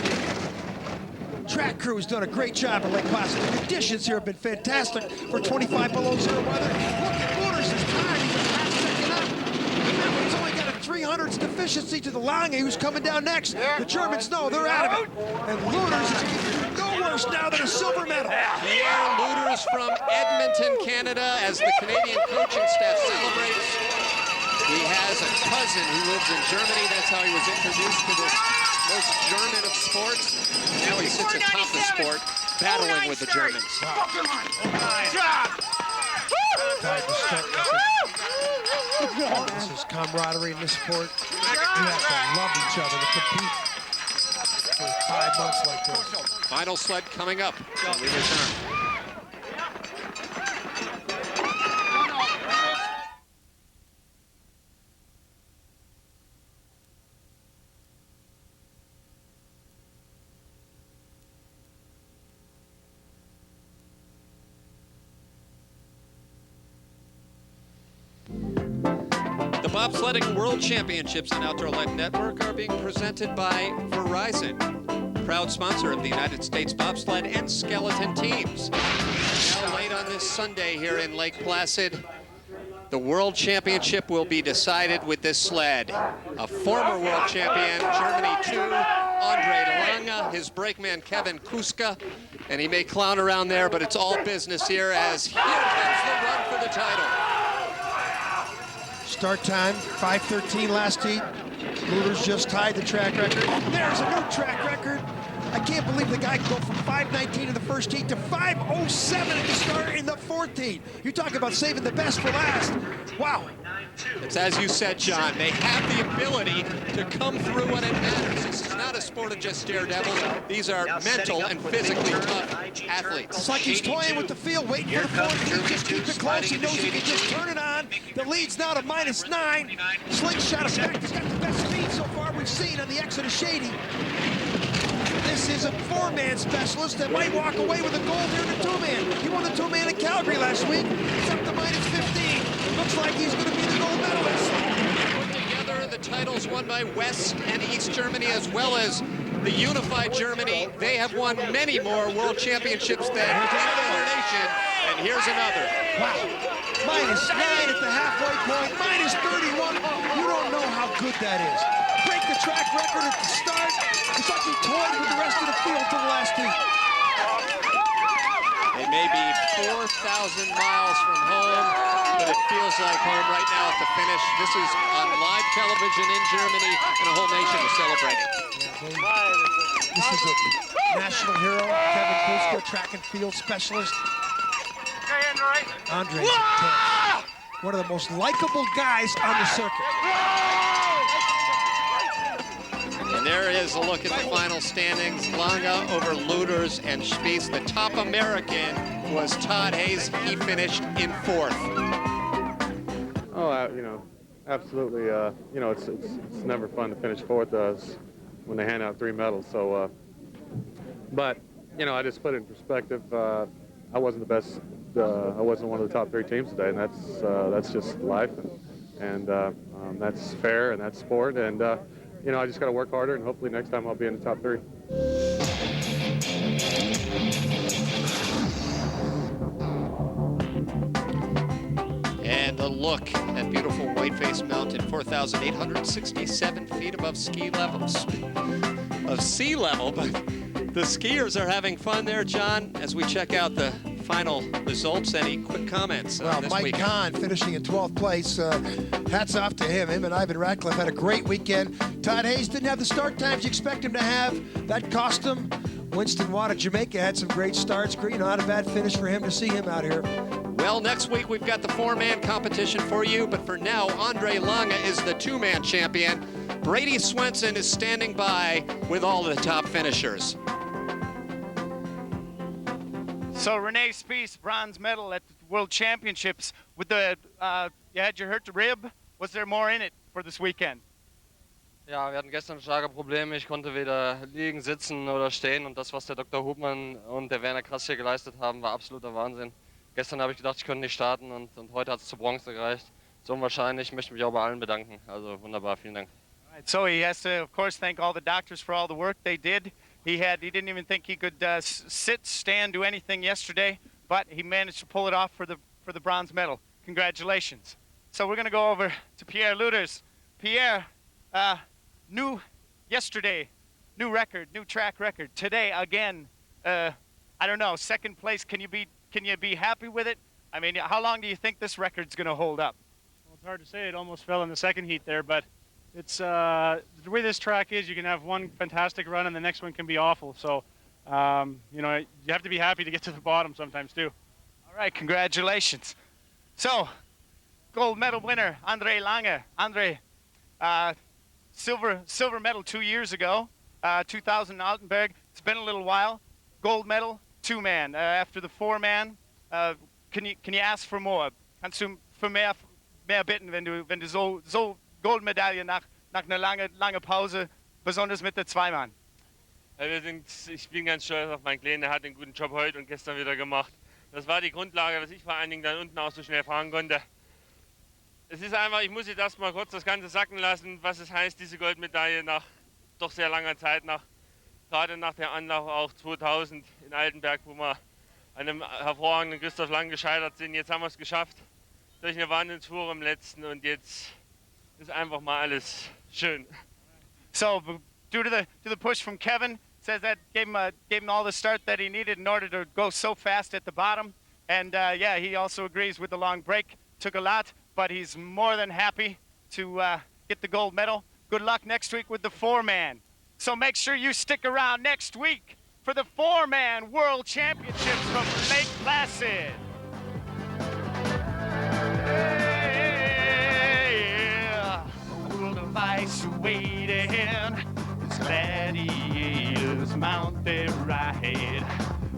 Track crew has done a great job at Lake Placid. The conditions here have been fantastic for 25 below zero weather. Look at Lueders' time. He's a half second up. Remember, he's only got a 300s deficiency to the Lange, who's coming down next. The Germans know they're out of it. And Lueders is no worse now than a silver medal. Pierre Lueders from Edmonton, Canada, as the Canadian coaching staff celebrates. He has a cousin who lives in Germany. That's how he was introduced to this most German of sports. Now he sits atop the sport, battling with the Germans. This is camaraderie in this sport. You have to love each other to compete for 5 months like this. Final sled coming up when we return. The Bobsledding World Championships on Outdoor Life Network are being presented by Verizon, proud sponsor of the United States bobsled and skeleton teams. Now late on this Sunday here in Lake Placid, the World Championship will be decided with this sled. A former world champion, Germany 2, Andre Lange, his brakeman Kevin Kuska, and he may clown around there, but it's all business here as here comes the run for the title. Start time, 5:13 last heat. Lueders just tied the track record. There's a new track record. I can't believe the guy can go from 5:19 in the first heat to 5:07 at the start in the 14th. You talk about saving the best for last. Wow. It's as you said, John, they have the ability to come through when it matters. This is not a sport of just daredevils. These are mental and physically tough athletes. It's like he's toying with the field, waiting for the 14th. Just keep it close. He knows he can just turn it on. The lead's now to -9. Slingshot effect. He's got the best speed so far we've seen on the exit of Shady. This is a 4-man specialist that might walk away with a gold here in the 2-man. He won the 2-man in Calgary last week. It's up to -15. Looks like he's going to be the gold medalist. Put together the titles won by West and East Germany as well as the unified Germany. They have won many more world championships than any other nation. And here's another. Wow. -9 at the halfway point. -31. You don't know how good that is. Break the track record at the start. It's like he toyed with the rest of the field to the last heat. It may be 4,000 miles from home, but it feels like home right now at the finish. This is on live television in Germany, and a whole nation is celebrating. This is a national hero, Kevin Kuska, track and field specialist. Andre's intense. One of the most likable guys on the circuit. And there is a look at the final standings. Lange over Luders and Spies. The top American was Todd Hayes. He finished in 4th. Oh, you know, absolutely. You know, it's never fun to finish 4th when they hand out 3 medals. So, but you know, I just put it in perspective. I wasn't the best. I wasn't one of the top 3 teams today, and that's just life, and that's fair, and that's sport, and you know, I just got to work harder, and hopefully next time I'll be in the top 3. And a look at beautiful Whiteface Mountain, 4,867 feet above sea level, but the skiers are having fun there, John, as we check out the final results. Any quick comments? Well, this Mike weekend? Kahn finishing in 12th place. Hats off to him. Him and Ivan Ratcliffe had a great weekend. Todd Hayes didn't have the start times you expect him to have. That cost him. Winston Watt of Jamaica had some great starts. You know, not a bad finish for him to see him out here. Well, next week we've got the 4-man competition for you, but for now, Andre Lange is the 2-man champion. Brady Swenson is standing by with all the top finishers. So Renee Spies, bronze medal at the World Championships. With the, you had your hurt rib. Was there more in it for this weekend? Ja, wir hatten gestern starke Probleme. Ich konnte weder liegen, sitzen oder stehen. Und das, was der Dr. Hubmann und der Werner Krass hier geleistet haben, war absoluter Wahnsinn. Gestern habe ich gedacht, ich könnte nicht starten und heute hat es zur Bronze gereicht. So unwahrscheinlich. Ich möchte mich auch bei allen bedanken. Also wunderbar, vielen Dank. Right, so he has to, of course, thank all the doctors for all the work they did. He didn't even think he could sit, stand, do anything yesterday, but he managed to pull it off for the bronze medal. Congratulations. So we're going to go over to Pierre Luders. Pierre, yesterday, new record, new track record. Today, again, I don't know, 2nd place. Can you be happy with it? I mean, how long do you think this record's going to hold up? Well, it's hard to say. It almost fell in the 2nd heat there, but it's the way this track is, you can have one fantastic run and the next one can be awful. So, you know, you have to be happy to get to the bottom sometimes too. All right, congratulations. So, gold medal winner, Andre Lange. Andre, silver medal 2 years ago, 2000 in Altenberg. It's been a little while. Gold medal, 2-man. After the 4-man, can you ask for more? Kannst du für mehr bitten, wenn du so Goldmedaille nach einer lange Pause, besonders mit der 2-Mann? Ich bin ganz stolz auf meinen Kleinen, der hat einen guten Job heute und gestern wieder gemacht. Das war die Grundlage, dass ich vor allen Dingen dann unten auch so schnell fahren konnte. Es ist einfach, ich muss jetzt erstmal kurz das Ganze sacken lassen, was es heißt, diese Goldmedaille nach doch sehr langer Zeit, gerade nach der Anlauf auch 2000 in Altenberg, wo wir an einem hervorragenden Christoph Lang gescheitert sind. Jetzt haben wir es geschafft durch eine Wahnsinnstour im letzten und jetzt ist einfach mal alles schön. So, due to the push from Kevin, says that gave him all the start that he needed in order to go so fast at the bottom. And yeah, he also agrees with the long break. Took a lot, but he's more than happy to get the gold medal. Good luck next week with the 4-man. So make sure you stick around next week for the 4-man World Championships from Lake Placid. Ice waiting, it's gladiators mount their ride,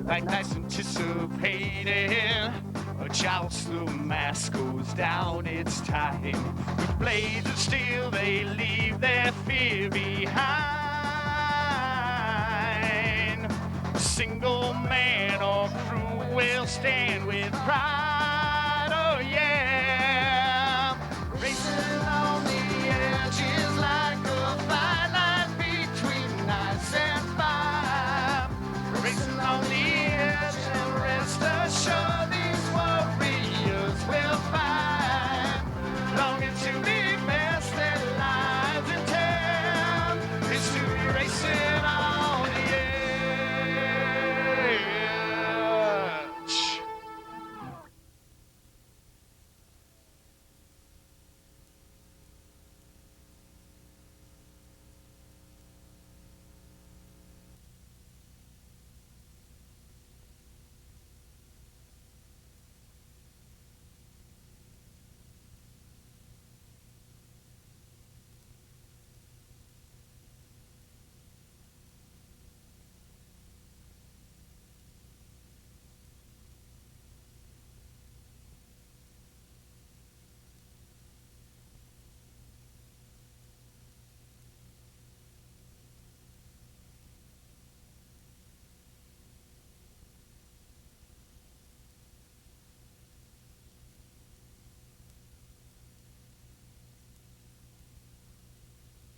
like nice anticipating a joust. The mask goes down, it's time. With blades of steel, they leave their fear behind. A single man or crew will stand with pride.